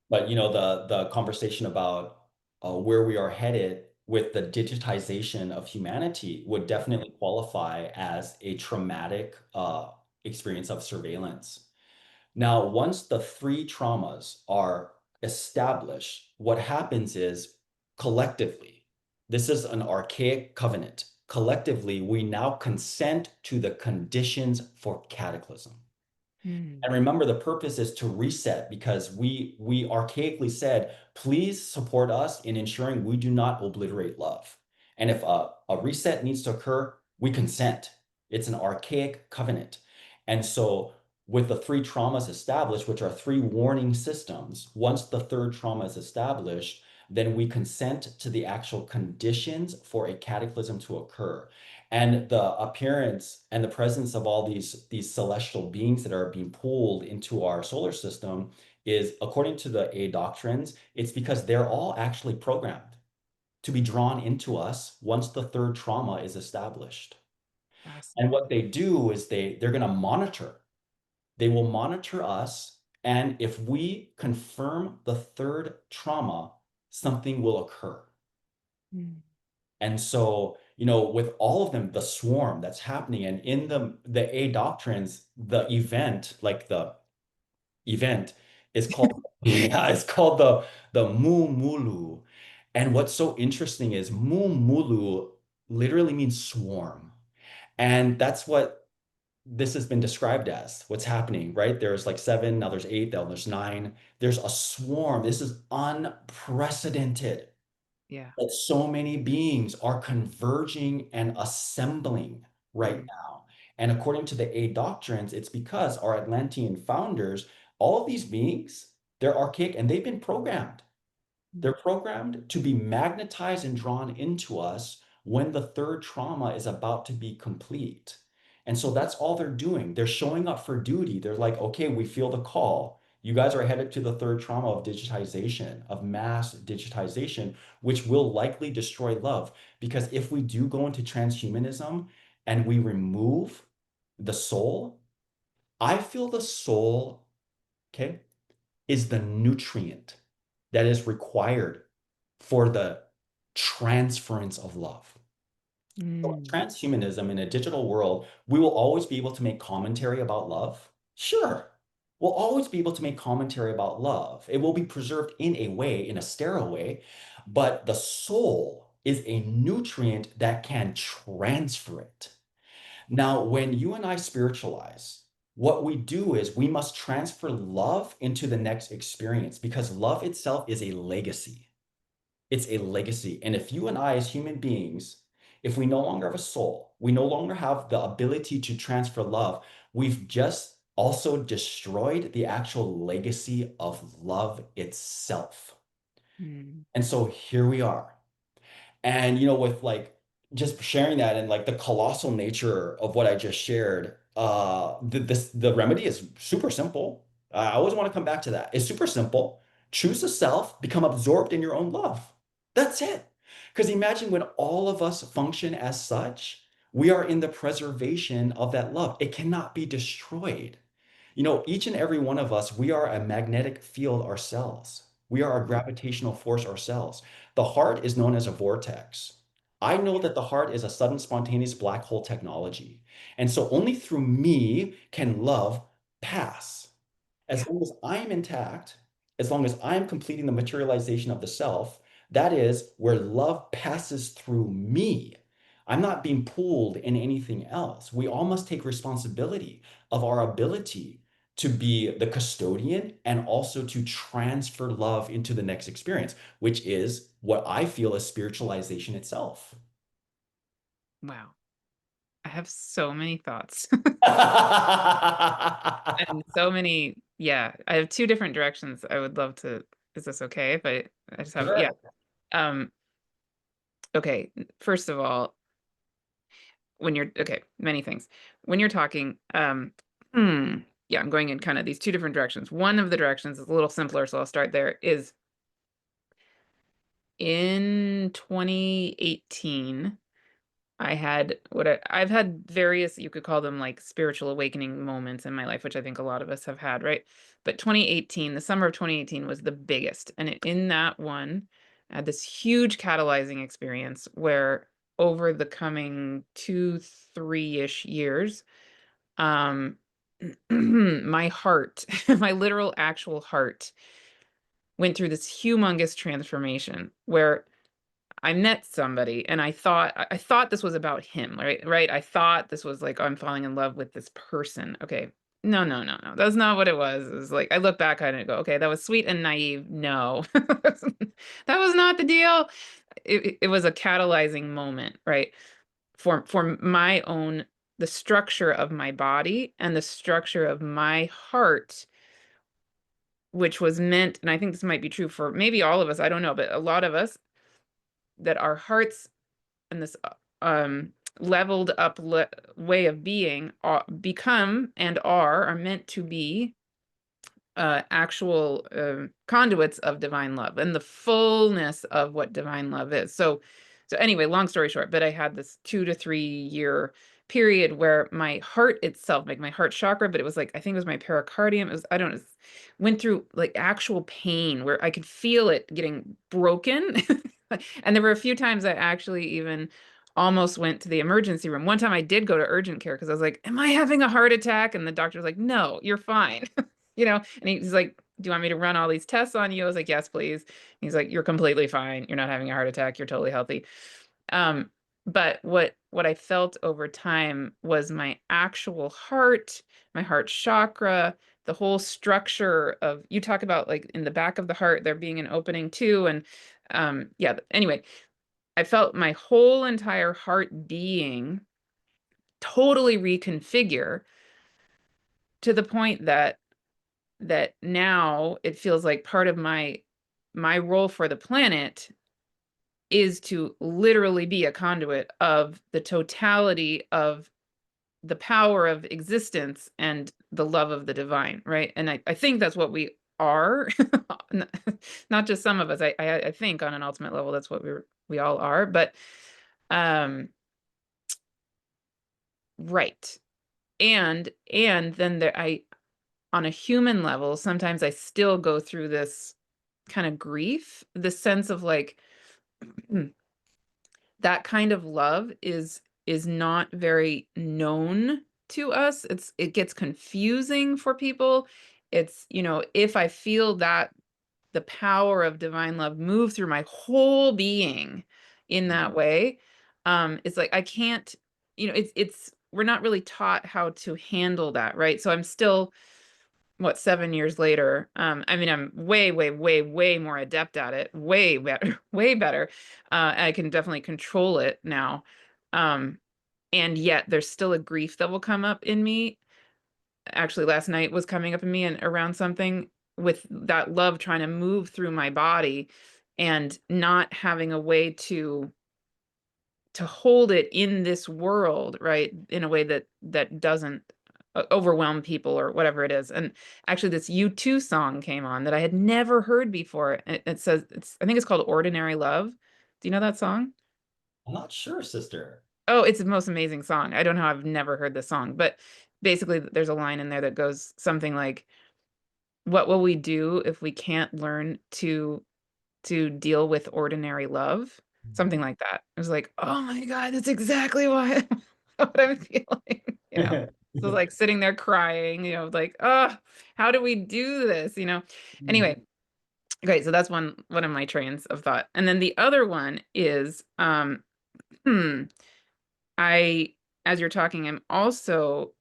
But the conversation about where we are headed with the digitization of humanity would definitely qualify as a traumatic experience of surveillance. Now, once the three traumas are established, what happens is collectively, this is an archaic covenant. Collectively, we now consent to the conditions for cataclysm. Mm, And remember, the purpose is to reset because we archaically said, please support us in ensuring we do not obliterate love. And if a reset needs to occur, we consent. It's an archaic covenant. And so with the three traumas established, which are three warning systems, once the third trauma is established, then we consent to the actual conditions for a cataclysm to occur. And the appearance and the presence of all these celestial beings that are being pulled into our solar system is, according to the A doctrines, it's because they're all actually programmed to be drawn into us once the third trauma is established. And what fascinating. they do is they're going to monitor. They will monitor us, and if we confirm the third trauma, something will occur. Mm, And so, with all of them, the swarm that's happening, and in the A doctrines, the event, like the event, is called yeah, it's called the Mulu. And what's so interesting is Mulu literally means swarm. And that's what this has been described as what's happening, right? There's like seven, now there's eight, now there's nine. There's a swarm. This is unprecedented yeah. that so many beings are converging and assembling right Mm, now. And according to the A doctrines, it's because our Atlantean founders, all of these beings, they're archaic and they've been programmed. mm, They're programmed to be magnetized and drawn into us when the third trauma is about to be complete. And so that's all they're doing. They're showing up for duty. They're like, okay, we feel the call. You guys are headed to the third trauma of digitization, of mass digitization, which will likely destroy love. Because if we do go into transhumanism and we remove the soul, I feel the soul, okay, is the nutrient that is required for the transference of love. So in mm, transhumanism, in a digital world, we will always be able to make commentary about love. Sure. We'll always be able to make commentary about love. It will be preserved in a way, in a sterile way, but the soul is a nutrient that can transfer it. Now, when you and I spiritualize, what we do is we must transfer love into the next experience because love itself is a legacy. It's a legacy. And if you and I, as human beings, if we no longer have a soul, we no longer have the ability to transfer love, we've just also destroyed the actual legacy of love itself. mm. And so here we are. And with like just sharing that and like the colossal nature of what I just shared, the remedy is super simple. I always want to come back to that. It's super simple. Choose the self, become absorbed in your own love. That's it. Because imagine when all of us function as such, we are in the preservation of that love. It cannot be destroyed. Each and every one of us, we are a magnetic field ourselves. We are a gravitational force ourselves. The heart is known as a vortex. I know that the heart is a sudden spontaneous black hole technology. And so only through me can love pass. As Yeah. long as I'm intact, as long as I'm completing the materialization of the self, that is where love passes through me. I'm not being pulled in anything else. We all must take responsibility of our ability to be the custodian and also to transfer love into the next experience, which is what I feel is spiritualization itself. Wow. I have so many thoughts and so many, yeah, I have two different directions I would love to, is this okay if I just have, yeah. Sure. Um, okay, first of all, when you're okay, many things. When you're talking, yeah, I'm going in kind of these two different directions. One of the directions is a little simpler, so I'll start there, is in 2018, I've had various, you could call them like spiritual awakening moments in my life, which I think a lot of us have had, right? But 2018, the summer of 2018 was the biggest. And in that one, I had this huge catalyzing experience where over the coming 2, 3-ish years, um, my heart, my literal actual heart went through this humongous transformation where I met somebody and I thought this was about him, right? Right? I thought this was like, oh, I'm falling in love with this person. Okay. No, no, no, no. That's not what it was. It was like I look back on it and go, okay, that was sweet and naive. No. That was not the deal. It was a catalyzing moment, right? For my own, the structure of my body and the structure of my heart, which was meant, and I think this might be true for maybe all of us, I don't know, but a lot of us, that our hearts and this leveled up way of being become and are meant to be actual conduits of divine love and the fullness of what divine love is. So anyway, long story short, but I had this 2 to 3 year period where my heart itself, like my heart chakra, but it was like, I think it was my pericardium. It was, I don't know, went through like actual pain where I could feel it getting broken. And there were a few times I actually even almost went to the emergency room. One time I did go to urgent care because I was like, am I having a heart attack? And the doctor was like, no, you're fine. And he's like, do you want me to run all these tests on you? I was like, yes, please. He's like, you're completely fine. You're not having a heart attack. You're totally healthy. Um, but what I felt over time was my actual heart, my heart chakra, the whole structure of, you talk about like in the back of the heart there being an opening too. And yeah, anyway, I felt my whole entire heart being totally reconfigure to the point that now it feels like part of my role for the planet is to literally be a conduit of the totality of the power of existence and the love of the divine, right? And I think that's what we are. Not just some of us. I think on an ultimate level that's what we all are. But um right. And then there I on a human level, sometimes I still go through this kind of grief, the sense of like that kind of love is not very known to us. It gets confusing for people. It's, if I feel that the power of divine love move through my whole being in that way, it's like I can't, it's we're not really taught how to handle that, right? So I'm still, what, 7 years later, I mean, I'm way, way, way, way more adept at it, way better, way better. I can definitely control it now. Um, and yet there's still a grief that will come up in me. Actually, last night was coming up in me and around something with that love trying to move through my body and not having a way to hold it in this world, right? In a way that doesn't overwhelm people or whatever it is. And actually, this U2 song came on that I had never heard before. It says I think it's called "Ordinary Love." Do you know that song? I'm not sure, sister. Oh, it's the most amazing song. I don't know how I've never heard this song, but basically, there's a line in there that goes something like, "What will we do if we can't learn to deal with ordinary love?" Something like that. I was like, "Oh my God, that's exactly what what I'm feeling," you know? So, like, sitting there crying, like, "Oh, how do we do this?" You know? Mhm. Anyway, okay, so that's one of my trains of thought. And then the other one is, hmm, I as you're talking, I'm also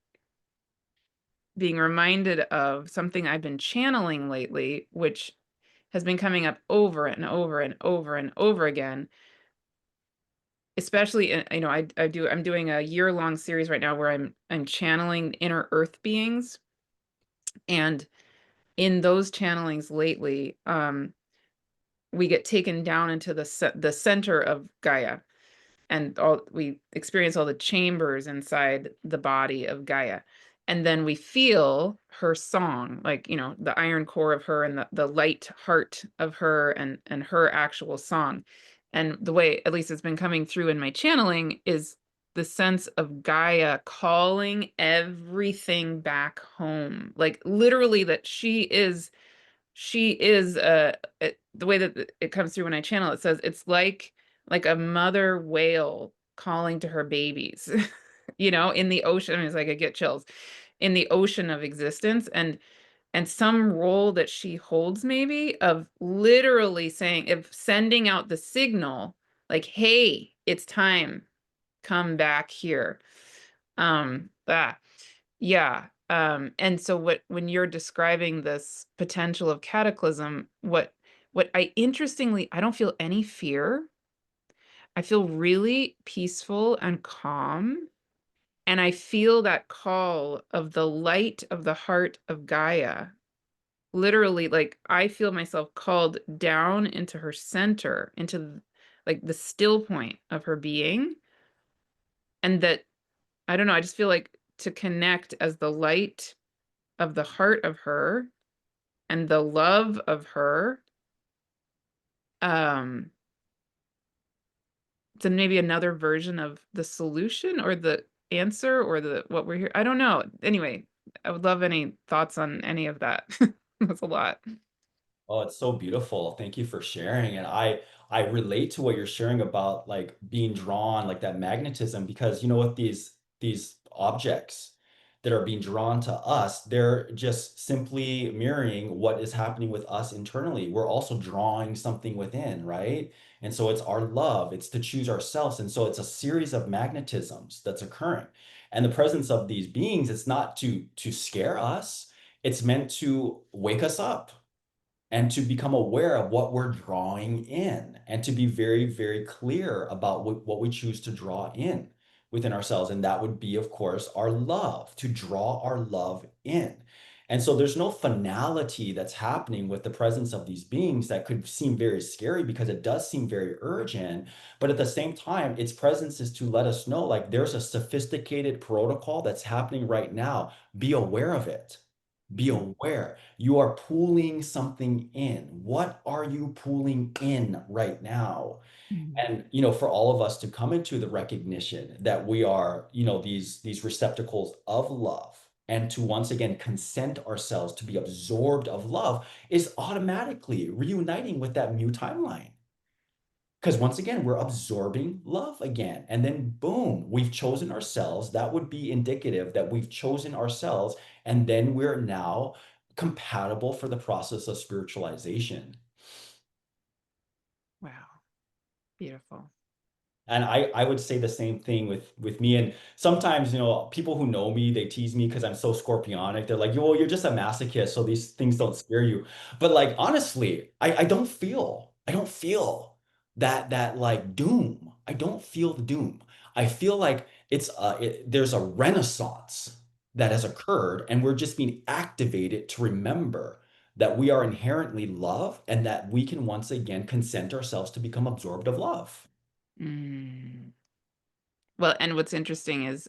being reminded of something I've been channeling lately, which has been coming up over and over and over and over again. Especially, I'm doing a year-long series right now where I'm channeling inner earth beings, and in those channelings lately, we get taken down into the center of Gaia, and all we experience all the chambers inside the body of Gaia. And then we feel her song, like, the iron core of her and the light heart of her and her actual song. And the way, at least it's been coming through in my channeling, is the sense of Gaia calling everything back home. Like literally that she is the way that it comes through when I channel it says it's like a mother whale calling to her babies, in the ocean. I mean, it's like I get chills in the ocean of existence, and some role that she holds maybe of literally saying, of sending out the signal, like, hey, it's time, come back here. Ah, yeah. And so when you're describing this potential of cataclysm, what I interestingly, I don't feel any fear. I feel really peaceful and calm. And I feel that call of the light of the heart of Gaia. Literally, like I feel myself called down into her center, into like the still point of her being. And that, I don't know, I just feel like to connect as the light of the heart of her and the love of her, um, to maybe another version of the solution or the answer or the what we're here. I don't know. Anyway, I would love any thoughts on any of that. That's a lot. Oh, it's so beautiful. Thank you for sharing. And I relate to what you're sharing about like being drawn, like that magnetism, because you know what, these objects that are being drawn to us, they're just simply mirroring what is happening with us internally. We're also drawing something within, right? And so it's our love, it's to choose ourselves. And so it's a series of magnetisms that's occurring. And the presence of these beings, it's not to scare us, it's meant to wake us up and to become aware of what we're drawing in and to be very, very clear about what we choose to draw in within ourselves. And that would be, of course, our love, to draw our love in. And so there's no finality that's happening with the presence of these beings that could seem very scary because it does seem very urgent. But at the same time, its presence is to let us know like there's a sophisticated protocol that's happening right now. Be aware of it. Be aware. You are pulling something in. What are you pulling in right now? Mhm. And for all of us to come into the recognition that we are, these receptacles of love, and to once again consent ourselves to be absorbed of love is automatically reuniting with that mu timeline. Because once again, we're absorbing love again. And then boom, we've chosen ourselves. That would be indicative that we've chosen ourselves. And then we're now compatible for the process of spiritualization. Wow. Beautiful. And I would say the same thing with me. And sometimes, people who know me, they tease me because I'm so scorpionic. They're like, "Yo, you're just a masochist, so these things don't scare you." But like honestly, I don't feel that like doom. I don't feel the doom. I feel like there's a renaissance that has occurred, and we're just being activated to remember that we are inherently love and that we can once again consent ourselves to become absorbed of love. Mm. Well, and what's interesting is,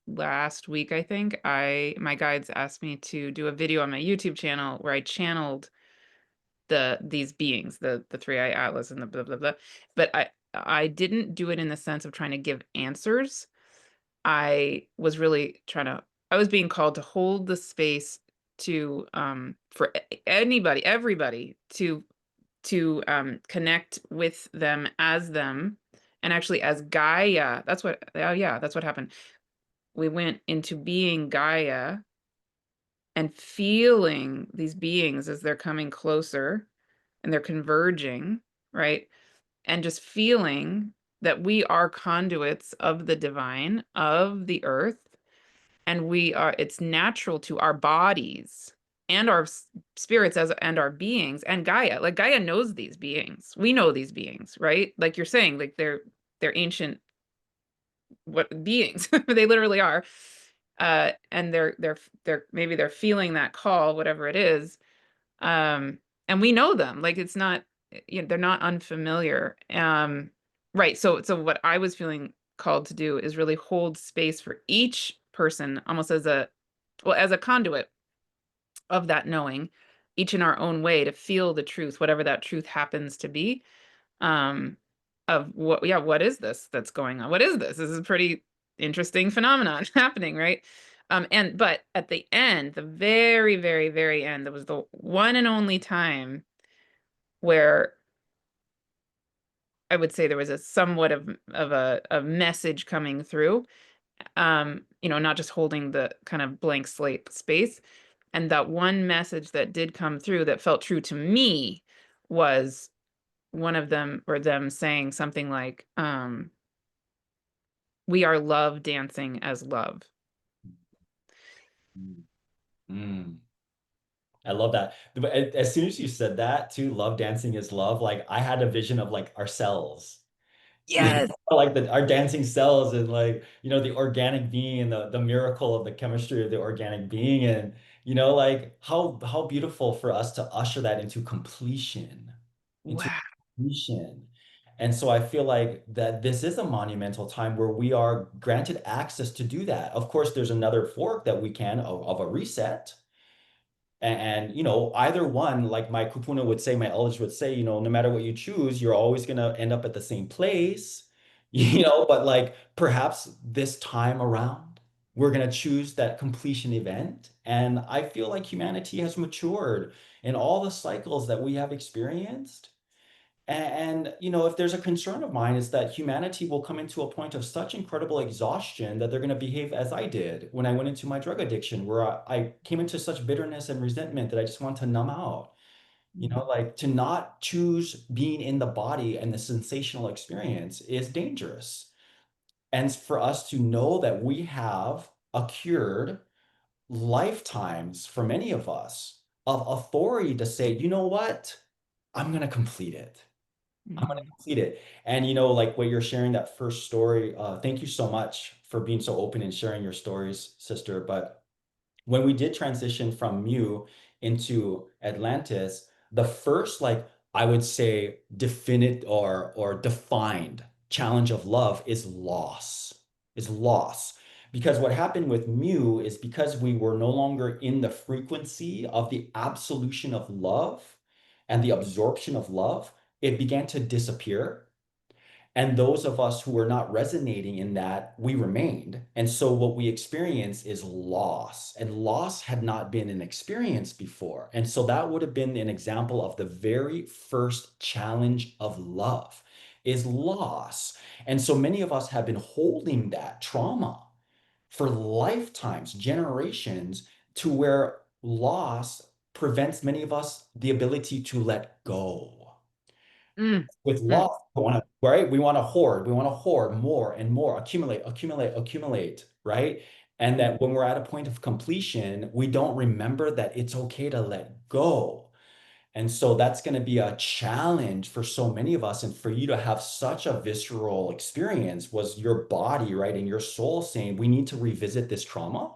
last week, I think, I my guides asked me to do a video on my YouTube channel where I channeled these beings, the three-eye atlas and the blah blah blah. But I didn't do it in the sense of trying to give answers. I was really trying to I was being called to hold the space to for anybody, everybody to connect with them as them, and actually as Gaia. That's what, oh yeah, that's what happened. We went into being Gaia and feeling these beings as they're coming closer and they're converging, right? And just feeling that we are conduits of the divine, of the earth, and we are, it's natural to our bodies and our spirits as and our beings and Gaia. Like Gaia knows these beings. We know these beings, right? Like you're saying, like they're ancient what beings. They literally are. And they're maybe they're feeling that call, whatever it is. Um, and we know them. Like it's not, you know, they're not unfamiliar. Right. So what I was feeling called to do is really hold space for each person, almost as a, well, as a conduit of that knowing, each in our own way to feel the truth, whatever that truth happens to be. Um, of what, yeah, what is this that's going on? What is this? This is a pretty interesting phenomenon happening, right? And but at the end, the very, very, very end, that was the one and only time where I would say there was a somewhat of a message coming through. You know, not just holding the kind of blank slate space. And that one message that did come through that felt true to me was one of them, or them saying something like, we are love dancing as love. Mm. Mm. I love that. But as soon as you said that too, love dancing is love, like I had a vision of like ourselves. You Yes. know, like our dancing cells and like, the organic being and the miracle of the chemistry of the organic being. And, like how beautiful for us to usher that into Wow. completion. And so I feel like that this is a monumental time where we are granted access to do that. Of course, there's another fork that we can of a reset. And, either one, like my kupuna would say, my elders would say, no matter what you choose, you're always going to end up at the same place, but like perhaps this time around, we're going to choose that completion event. And I feel like humanity has matured in all the cycles that we have experienced. And, if there's a concern of mine, is that humanity will come into a point of such incredible exhaustion that they're going to behave as I did when I went into my drug addiction, where I came into such bitterness and resentment that I just want to numb out. Like to not choose being in the body and the sensational experience is dangerous. And for us to know that we have accrued lifetimes for many of us of authority to say, you know what? I'm going to complete it. I'm gonna Mhm. complete it. And like what you're sharing, that first story, thank you so much for being so open and sharing your stories, sister. But when we did transition from Mu into Atlantis, the first, like I would say, definite or defined challenge of love is loss. Is loss. Because what happened with Mu is because we were no longer in the frequency of the absolution of love and the absorption of love, it began to disappear. And those of us who were not resonating in that, we remained. And so what we experience is loss. And loss had not been an experience before. And so that would have been an example of the very first challenge of love is loss. And so many of us have been holding that trauma for lifetimes, generations, to where loss prevents many of us the ability to let go. Mm, With mm, loss, right? We want to hoard more and more, accumulate, accumulate, accumulate, right? And mm, that when we're at a point of completion, we don't remember that it's okay to let go. And so that's going to be a challenge for so many of us. And for you to have such a visceral experience was your body, right? And your soul saying, we need to revisit this trauma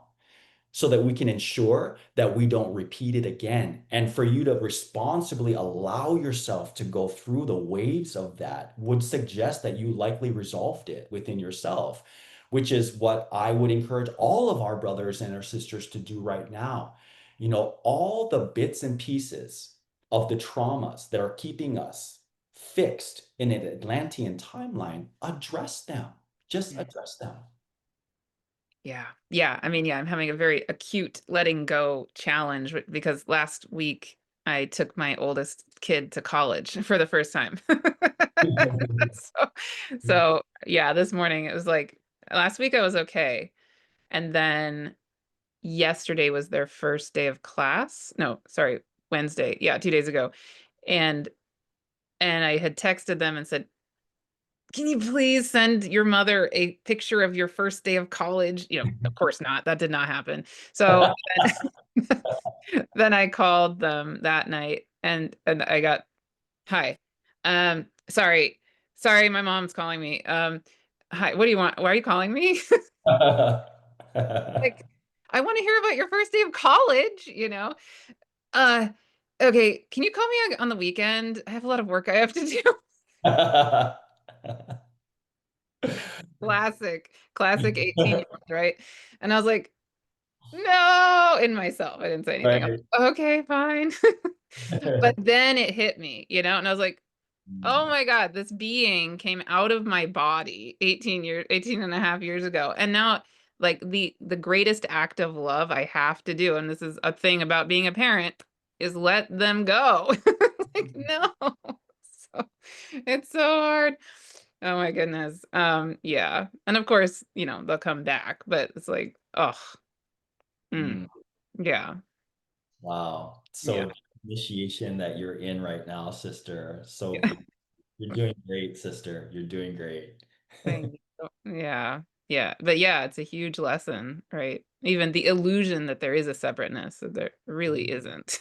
so that we can ensure that we don't repeat it again. And for you to responsibly allow yourself to go through the waves of that would suggest that you likely resolved it within yourself. which is what I would encourage all of our brothers and our sisters to do right now. All the bits and pieces of the traumas that are keeping us fixed in an Atlantean timeline, address them. Just Mm. address them. Yeah. Yeah. I mean, yeah, I'm having a very acute letting go challenge because last week I took my oldest kid to college for the first time. So, so yeah, this morning it was like last week I was okay. And then yesterday was their first day of class. No, sorry, Wednesday. Yeah, 2 days ago. And I had texted them and said, can you please send your mother a picture of your first day of college? Of course not. That did not happen. So then, then I called them that night and I got, hi. Sorry. Sorry, my mom's calling me. Hi, what do you want? Why are you calling me? Like, I want to hear about your first day of college. Uh, okay, can you call me on the weekend? I have a lot of work I have to do. Classic 18-year-old, right? And I was like, no, in myself. I didn't say anything. I was Right. like, okay, fine. But then it hit me, and I was like, oh Mm, my God, this being came out of my body 18 and a half years ago. And now like the greatest act of love I have to do, and this is a thing about being a parent, is let them go. Like, no. So it's so hard. Oh my goodness. Yeah. And of course, they'll come back, but it's like, oh, mm. yeah. Wow. Yeah. So the initiation that you're in right now, sister. So Yeah. you're doing great, sister. You're doing great. Thank you. Yeah. Yeah. But yeah, it's a huge lesson, right? Even the illusion that there is a separateness, that there really isn't,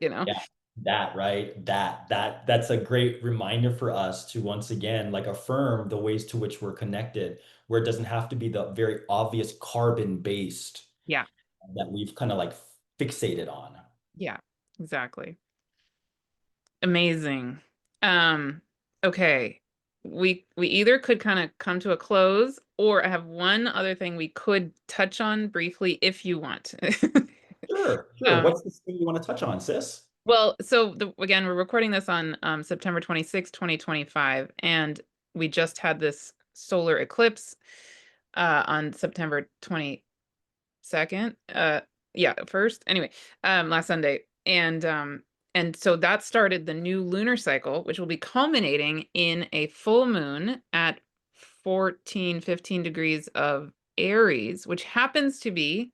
you know? Yeah, that, right? That's a great reminder for us to once again like affirm the ways to which we're connected, where it doesn't have to be the very obvious carbon based Yeah. that we've kind of like fixated on. Yeah. Exactly. Amazing. Um, okay. We either could kind of come to a close, or I have one other thing we could touch on briefly if you want. Sure, sure. Um, What's this thing you want to touch on, sis? well, so again, we're recording this on September 26, 2025, and we just had this solar eclipse on September 22nd. Yeah, first. Anyway, last Sunday. And so that started the new lunar cycle, which will be culminating in a full moon at 15 degrees of Aries, which happens to be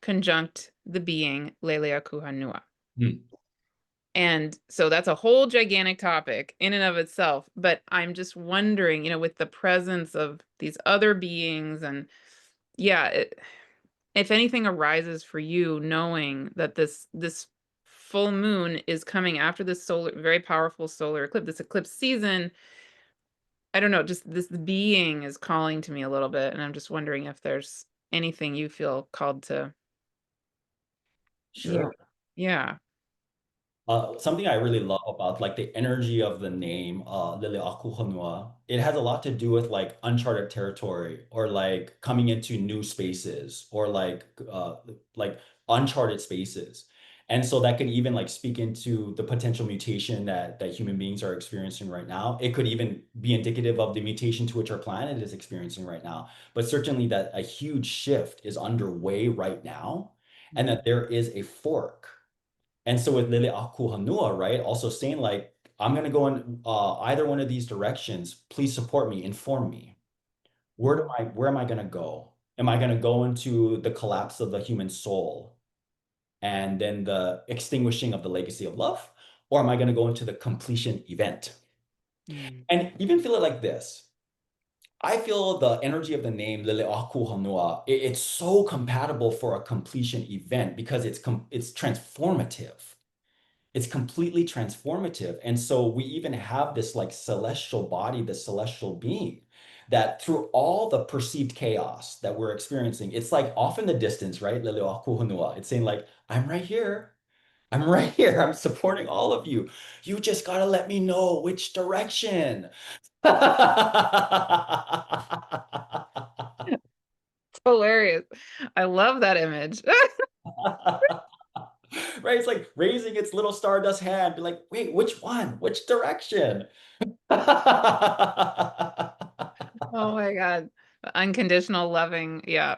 conjunct the being Leleakuhanua. Hmm, And so that's a whole gigantic topic in and of itself. But I'm just wondering, with the presence of these other beings, and yeah, if anything arises for you, knowing that this full moon is coming after this very powerful solar eclipse, this eclipse season, I don't know, just this being is calling to me a little bit, and I'm just wondering if there's anything you feel called to. Yeah. sure. Yeah. Something I really love about like the energy of the name Leleaku Honua, it has a lot to do with like uncharted territory or like coming into new spaces or like uncharted spaces. And so that could even like speak into the potential mutation that human beings are experiencing right now. It could even be indicative of the mutation to which our planet is experiencing right now. But certainly that a huge shift is underway right now and that there is a fork. And so with Lili Aku Hanua, right, also saying like, I'm gonna go in either one of these directions. Please support me, inform me. Where am I gonna go? Am I gonna go into the collapse of the human soul and then the extinguishing of the legacy of love? Or am I gonna go into the completion event? Mm, And even feel it like this. I feel the energy of the name Lele Aku Hanua, it's so compatible for a completion event because it's transformative. It's completely transformative. And so we even have this like celestial body, this celestial being that through all the perceived chaos that we're experiencing, it's like off in the distance, right? Lelewa kuhunua. It's saying like, I'm right here. I'm right here. I'm supporting all of you. You just got to let me know which direction. It's hilarious. I love that image. Right? It's like raising its little stardust hand, be like, wait, which one? Which direction? Oh my God. Unconditional loving. Yeah.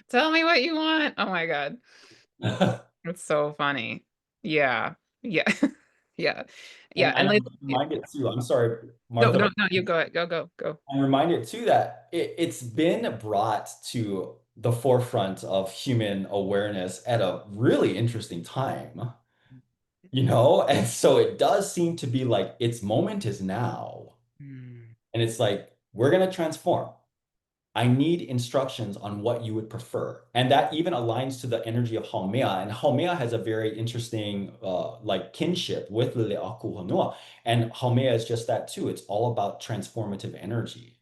Tell me what you want. Oh my God. It's so funny. Yeah. Yeah. Yeah. Yeah. And And like, I'm reminded too, I'm sorry, no, Martha, no, no, you go ahead. Go, go, go. I'm reminded too that it's been brought to the forefront of human awareness at a really interesting time, you know? And so it does seem to be like its moment is now. Mm, And it's like, we're going to transform. I need instructions on what you would prefer. And that even aligns to the energy of Haumea. And Haumea has a very interesting like kinship with Lile Aku Honua. And Haumea is just that too. It's all about transformative energy.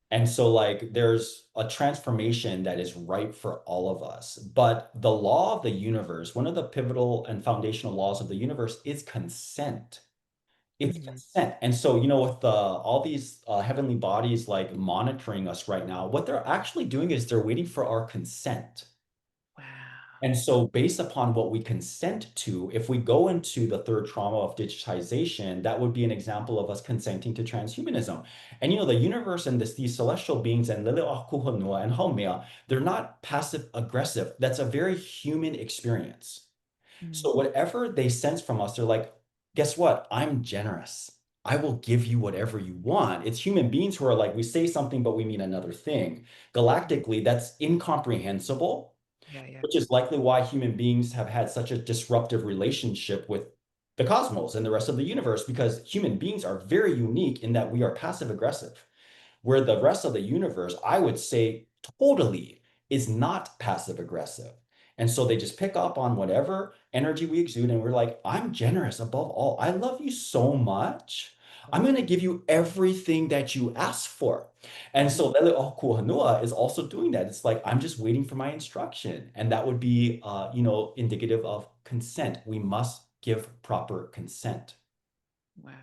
And so, like, there's a transformation that is ripe for all of us. But the law of the universe, one of the pivotal and foundational laws of the universe is consent. It's mhm. consent. And so, you know, with all these heavenly bodies like monitoring us right now, what they're actually doing is they're waiting for our consent. Wow. And so, based upon what we consent to, if we go into the third trauma of digitization, that would be an example of us consenting to transhumanism. And you know, the universe and these celestial beings and Lele'akuhonua and Haumea, they're not passive aggressive. That's a very human experience. Mm, So whatever they sense from us, they're like, guess what? I'm generous. I will give you whatever you want. It's human beings who are like, we say something, but we mean another thing. Galactically, that's incomprehensible, yeah, yeah. which is likely why human beings have had such a disruptive relationship with the cosmos and the rest of the universe, because human beings are very unique in that we are passive aggressive, where the rest of the universe, I would say, totally is not passive aggressive. And so they just pick up on whatever energy we exude, and we're like, I'm generous above all. I love you so much. I'm going to give you everything that you ask for. And so Lele Okuhanua is also doing that. It's like, I'm just waiting for my instruction. And that would be, you know, indicative of consent. We must give proper consent. Wow.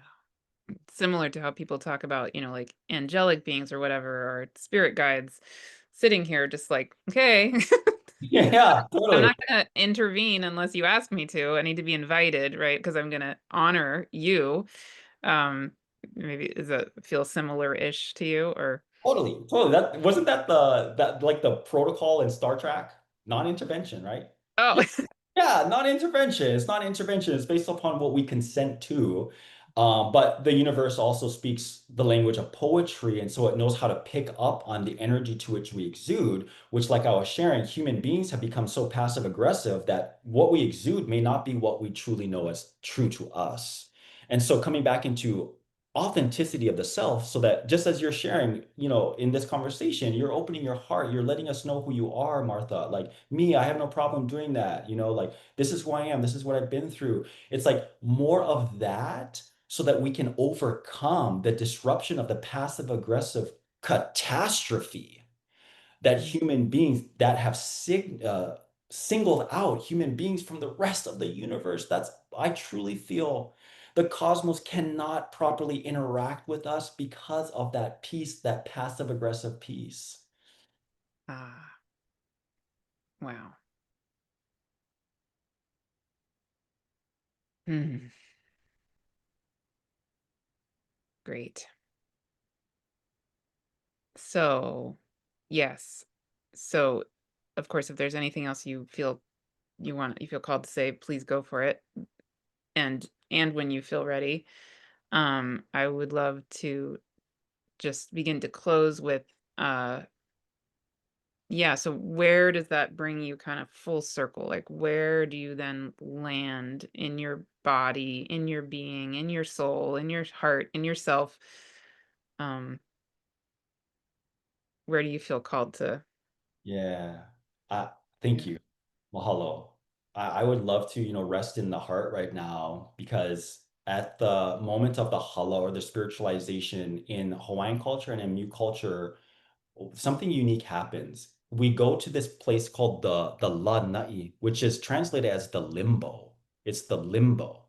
Similar to how people talk about, like angelic beings or whatever, or spirit guides sitting here just like, okay, Yeah, I'm totally. not going to intervene unless you ask me to. I need to be invited, right? Because I'm going to honor you. Um, maybe is that feel similar-ish to you or Totally, totally. That wasn't that that like the protocol in Star Trek? Non-intervention, right? oh, Yeah, non-intervention. It's not intervention. It's based upon what we consent to. But the universe also speaks the language of poetry, and so it knows how to pick up on the energy to which we exude, which, like I was sharing, human beings have become so passive aggressive that what we exude may not be what we truly know as true to us. And so coming back into authenticity of the self, so that just as you're sharing, you know, in this conversation, you're opening your heart, you're letting us know who you are, Martha. Like me, I have no problem doing that. You know, like this is who I am, this is what I've been through. It's like more of that so that we can overcome the disruption of the passive aggressive catastrophe that human beings that have singled out human beings from the rest of the universe. That's, I truly feel the cosmos cannot properly interact with us because of that piece, that passive aggressive piece. ah, wow. Hmm, great. So, yes. So, of course, if there's anything else you feel called to say, please go for it. And when you feel ready, I would love to just begin to close with, uh, yeah. So, where does that bring you kind of full circle? Like, where do you then land in your body, in your being, in your soul, in your heart, in yourself? Um, where do you feel called to? Yeah. Thank you. Mahalo. I would love to, you know, rest in the heart right now because at the moment of the hala or the spiritualization in Hawaiian culture and in Mu culture, something unique happens. We go to this place called the lanai, which is translated as the limbo. It's the limbo.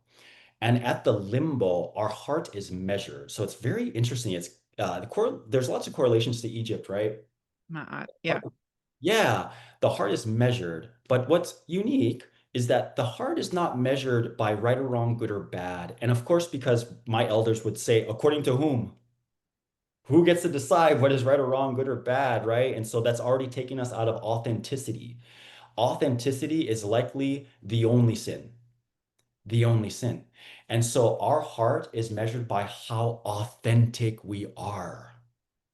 And at the limbo, our heart is measured. So it's very interesting. It's there's lots of correlations to Egypt, right? Yeah. Yeah, the heart is measured, but what's unique is that the heart is not measured by right or wrong, good or bad. And of course, because my elders would say, according to whom? Who gets to decide what is right or wrong, good or bad, right? And so that's already taking us out of authenticity. Authenticity is likely the only sin, the only sin. And so our heart is measured by how authentic we are,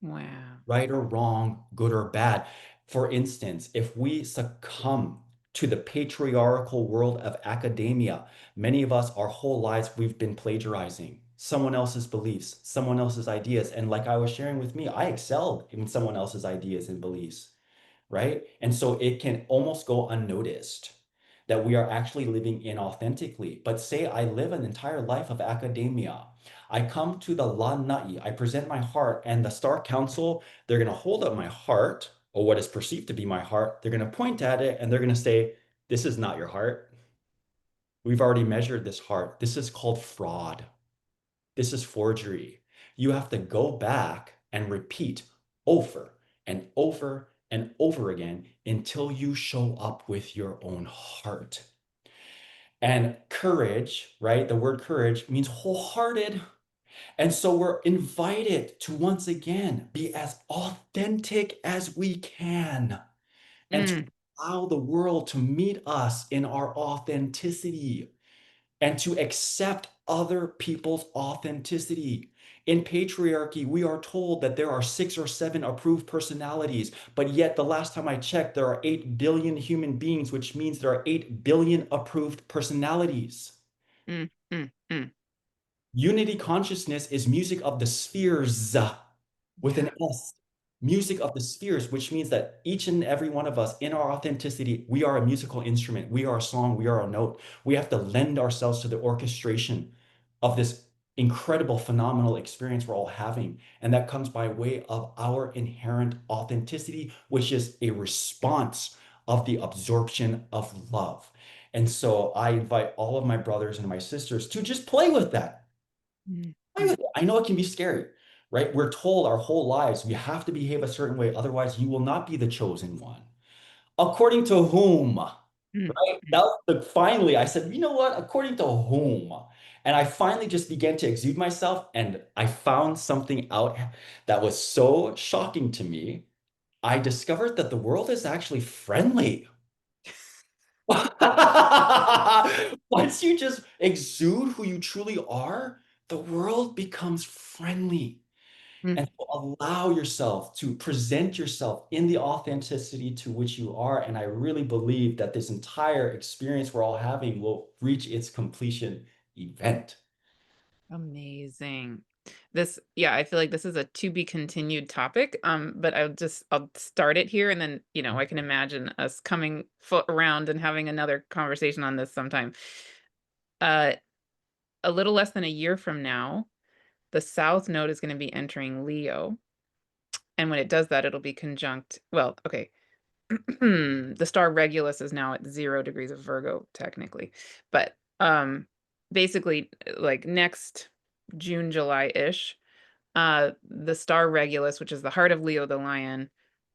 Wow. right or wrong, good or bad. For instance, if we succumb to the patriarchal world of academia, many of us, our whole lives, we've been plagiarizing someone else's beliefs, someone else's ideas. And like I was sharing with me, I excelled in someone else's ideas and beliefs, right? And so it can almost go unnoticed that we are actually living inauthentically. But say I live an entire life of academia. I come to the lanai, I present my heart, and the Star Council, they're going to hold up my heart, or what is perceived to be my heart. They're going to point at it and they're going to say, this is not your heart. We've already measured this heart. This is called fraud. This is forgery. You have to go back and repeat over and over and over again until you show up with your own heart. And courage, right? The word courage means wholehearted. And so we're invited to once again be as authentic as we can and to Mm, allow the world to meet us in our authenticity and to accept other people's authenticity. In patriarchy, we are told that there are 6 or 7 approved personalities, but yet the last time I checked, there are 8 billion human beings, which means there are 8 billion approved personalities. mm, mm, mm. Unity consciousness is music of the spheres with Yeah. an S. Music of the spheres, which means that each and every one of us, in our authenticity, we are a musical instrument. We are a song. We are a note. We have to lend ourselves to the orchestration of this incredible, phenomenal experience we're all having. And that comes by way of our inherent authenticity, which is a response of the absorption of love. And so I invite all of my brothers and my sisters to just play with that. Mm, Play mm, with it. I know it can be scary, right? We're told our whole lives you have to behave a certain way, otherwise you will not be the chosen one. According to whom? mm, Right? That was finally I said, you know what? According to whom? And I finally just began to exude myself, and I found something out that was so shocking to me. I discovered that the world is actually friendly. Once you just exude who you truly are, the world becomes friendly. mm. And so allow yourself to present yourself in the authenticity to which you are. And I really believe that this entire experience we're all having will reach its completion event. Amazing. Yeah, I feel like this is a to be continued topic. But I'll start it here, and then, I can imagine us coming around and having another conversation on this sometime. Uh, a little less than a year from now, the South Node is going to be entering Leo. And when it does that, it'll be conjunct. Well, okay. The star Regulus is now at 0 degrees of Virgo, technically. But basically, like next June, July-ish, the star Regulus, which is the heart of Leo the lion,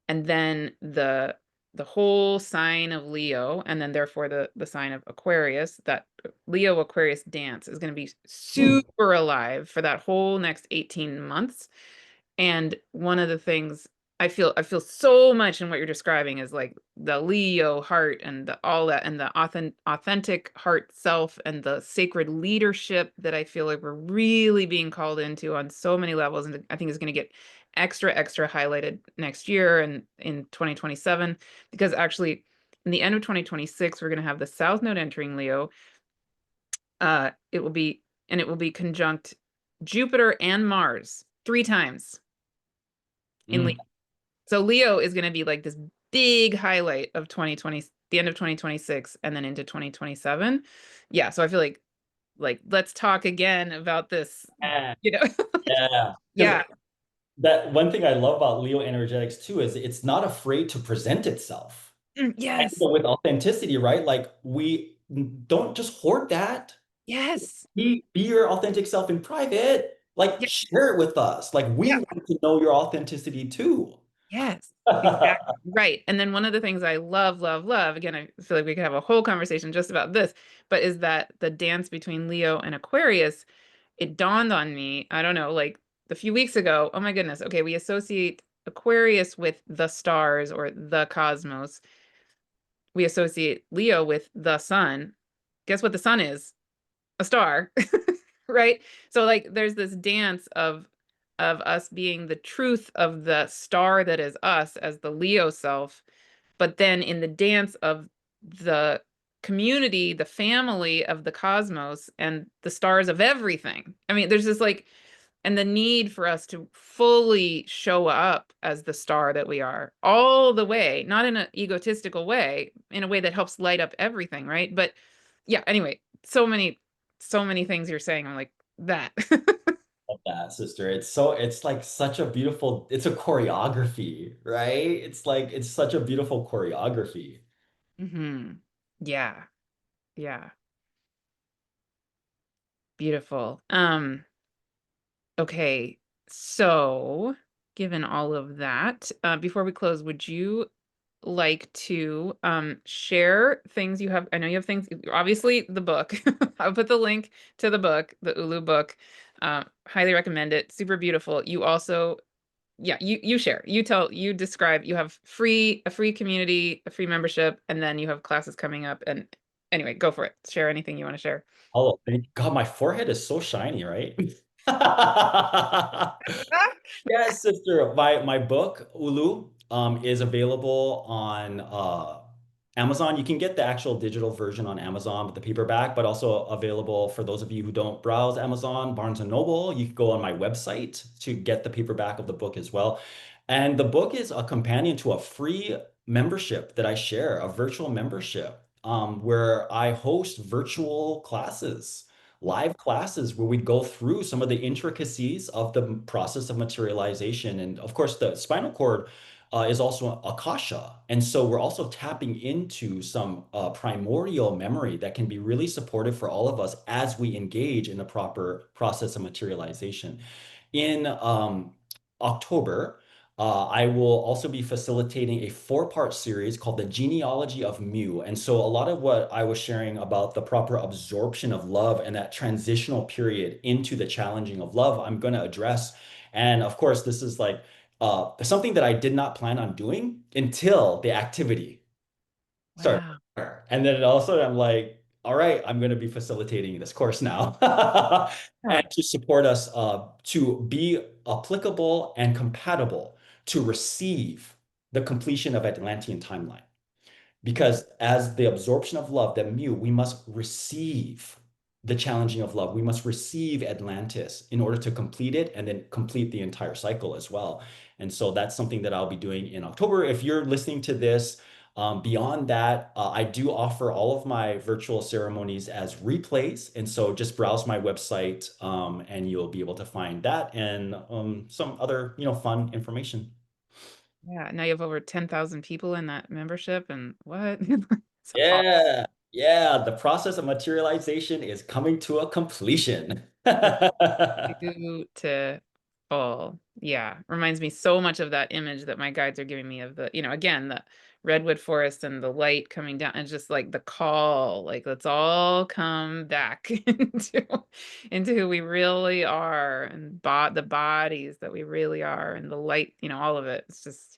and then the whole sign of Leo, and then therefore the sign of Aquarius, that Leo Aquarius dance is going to be Hmm. super alive for that whole next 18 months. And one of the things I feel so much in what you're describing is like the Leo heart and all that, and the authentic heart self, and the sacred leadership that I feel like we're really being called into on so many levels. And I think is going to get extra highlighted next year and in 2027, because actually in the end of 2026, we're going to have the South Node entering Leo. It will be, and it will be conjunct Jupiter and Mars 3 times in Leo. Mm. So Leo is going to be like this big highlight of 2020, the end of 2026, and then into 2027. Yeah, so I feel like let's talk again about this, Yeah, you know. yeah. Because Yeah. that one thing I love about Leo energetics too is it's not afraid to present itself. And Yes. with authenticity, right? Like we don't just hoard that. Yes. Be your authentic self in private. Like, Yeah. share it with us. Like, we Yeah. want to know your authenticity too. Yes. Exactly. Right. And then one of the things I love, love, love, again, I feel like we could have a whole conversation just about this, but is that the dance between Leo and Aquarius, it dawned on me, I don't know, like a few weeks ago, oh my goodness, okay, we associate Aquarius with the stars or the cosmos. We associate Leo with the sun. Guess what the sun is? A star. Right? So like there's this dance of us being the truth of the star that is us as the Leo self, but then in the dance of the community, the family of the cosmos and the stars of everything. I mean, there's this like and the need for us to fully show up as the star that we are all the way, not in an egotistical way, in a way that helps light up everything, right? But yeah, anyway, so many things you're saying. I'm like, that. Love that, sister. It's like such a beautiful, it's a choreography, right? It's like, it's such a beautiful choreography. Yeah, yeah, beautiful. Okay, so given all of that, before we close, would you like to share things you have? I know you have things, obviously the book. I'll put the link to the book, the Ulu book. Highly recommend it. Super beautiful. You also, yeah, you share. You tell, you describe, you have a free community, a free membership, and then you have classes coming up. And anyway, go for it. Share anything you want to share. Oh, thank God, my forehead is so shiny, right? Yes, sister. My book, Ulu, is available on Amazon. You can get the actual digital version on Amazon with the paperback, but also available for those of you who don't browse Amazon, Barnes and Noble. You can go on my website to get the paperback of the book as well. And the book is a companion to a free membership that I share, a virtual membership, where I host virtual classes, live classes where we go through some of the intricacies of the process of materialization. And of course, the spinal cord is also akasha. And so we're also tapping into some primordial memory that can be really supportive for all of us as we engage in the proper process of materialization. In October, I will also be facilitating a four-part series called The Genealogy of Mu. And so a lot of what I was sharing about the proper absorption of love and that transitional period into the challenging of love, I'm going to address. And of course, this is like something that I did not plan on doing until the activity. Sorry. Wow. And then also I'm like, all right, I'm going to be facilitating this course now. Yeah. And to support us to be applicable and compatible to receive the completion of Atlantean timeline. Because as the absorption of love, the mu, we must receive the challenging of love. We must receive Atlantis in order to complete it and then complete the entire cycle as well. And so that's something that I'll be doing in October. If you're listening to this, beyond that, I do offer all of my virtual ceremonies as replays. And so just browse my website and you'll be able to find that and some other, fun information. Yeah. Now you have over 10,000 people in that membership and what? It's awesome. Yeah, yeah, the process of materialization is coming to a completion. Beautiful. Yeah. Reminds me so much of that image that my guides are giving me of the, again, the redwood forest and the light coming down and just like the call, like let's all come back into who we really are and the bodies that we really are and the light, all of it. It's just,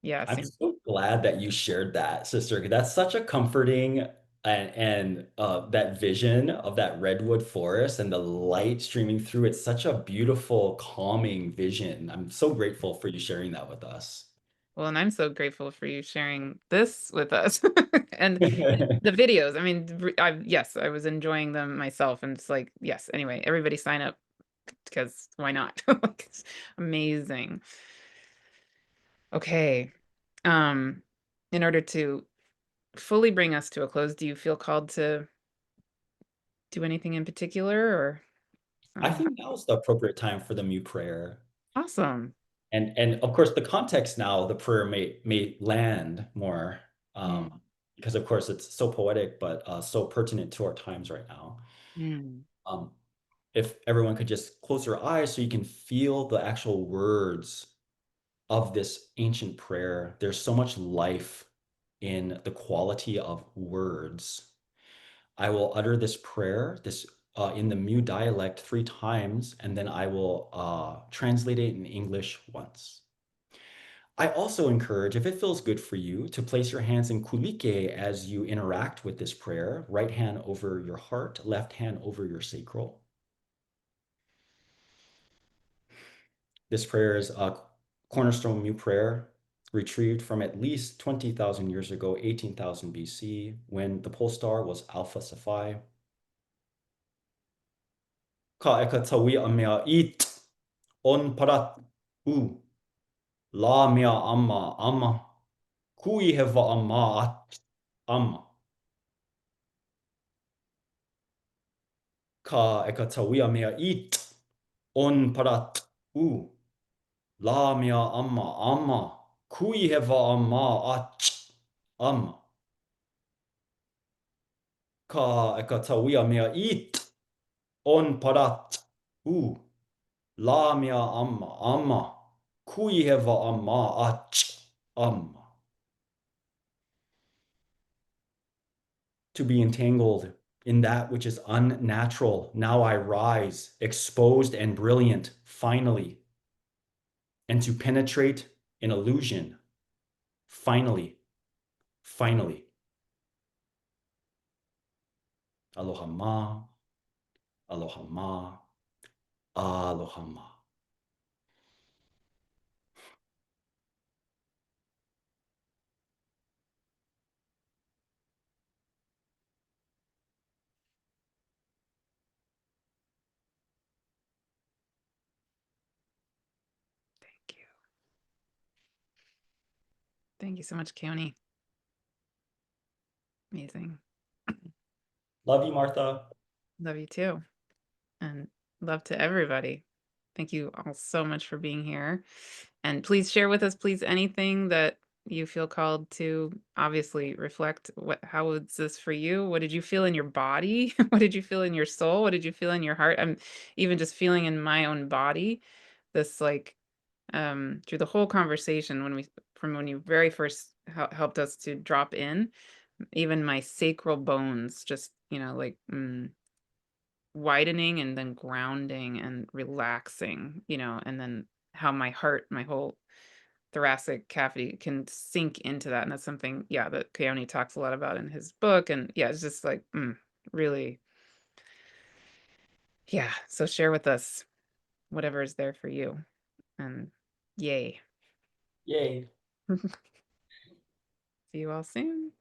yeah, I'm seems so glad that you shared that, sister. 'Cause that's such a comforting and that vision of that redwood forest and the light streaming through. It's such a beautiful, calming vision. I'm so grateful for you sharing that with us. well, and I'm so grateful for you sharing this with us and the videos. I mean, yes, I was enjoying them myself, and it's like, yes. Anyway, everybody sign up because why not? Like, it's amazing. Okay. Um, in order to fully bring us to a close, do you feel called to do anything in particular, or I think now is the appropriate time for the mute prayer. awesome? And of course, the context now, the prayer may land more Mm. because of course it's so poetic, but so pertinent to our times right now. Mm. Um, if everyone could just close their eyes so you can feel the actual words of this ancient prayer. There's so much life in the quality of words. I will utter this prayer, in the Mu dialect 3 times, and then I will translate it in English once. I also encourage, if it feels good for you, to place your hands in kulike as you interact with this prayer. Right hand over your heart, left hand over your sacral. This prayer is a cornerstone Mu prayer, retrieved from at least 20,000 years ago, 18,000 BC, when the pole star was Alpha Cephei. Ka eka tawi a mea it on parat u la mea ama kui heva ama at ama. Ka eka tawi a mea it on parat u la mea ama kui heva ama at ama. Ka eka tawia mea it on parat u la mea ama kui heva ama ach ama. To be entangled in that which is unnatural, now I rise, exposed and brilliant, finally, and to penetrate an illusion, finally, finally. Aloha ma, aloha ma, aloha ma. Thank you. Thank you so much, Ke'oni. Amazing. Love you, Martha. Love you too. And love to everybody. Thank you all so much for being here. And please share with us, please, anything that you feel called to obviously reflect. How was this for you? What did you feel in your body? What did you feel in your soul? What did you feel in your heart? I'm even just feeling in my own body this, like, through the whole conversation, when you very first helped us to drop in, even my sacral bones just, like, widening and then grounding and relaxing, and then how my heart, my whole thoracic cavity can sink into that. And that's something, yeah, that Keone talks a lot about in his book. And yeah, it's just like, really, yeah. So share with us whatever is there for you. And yay. Yay. See you all soon.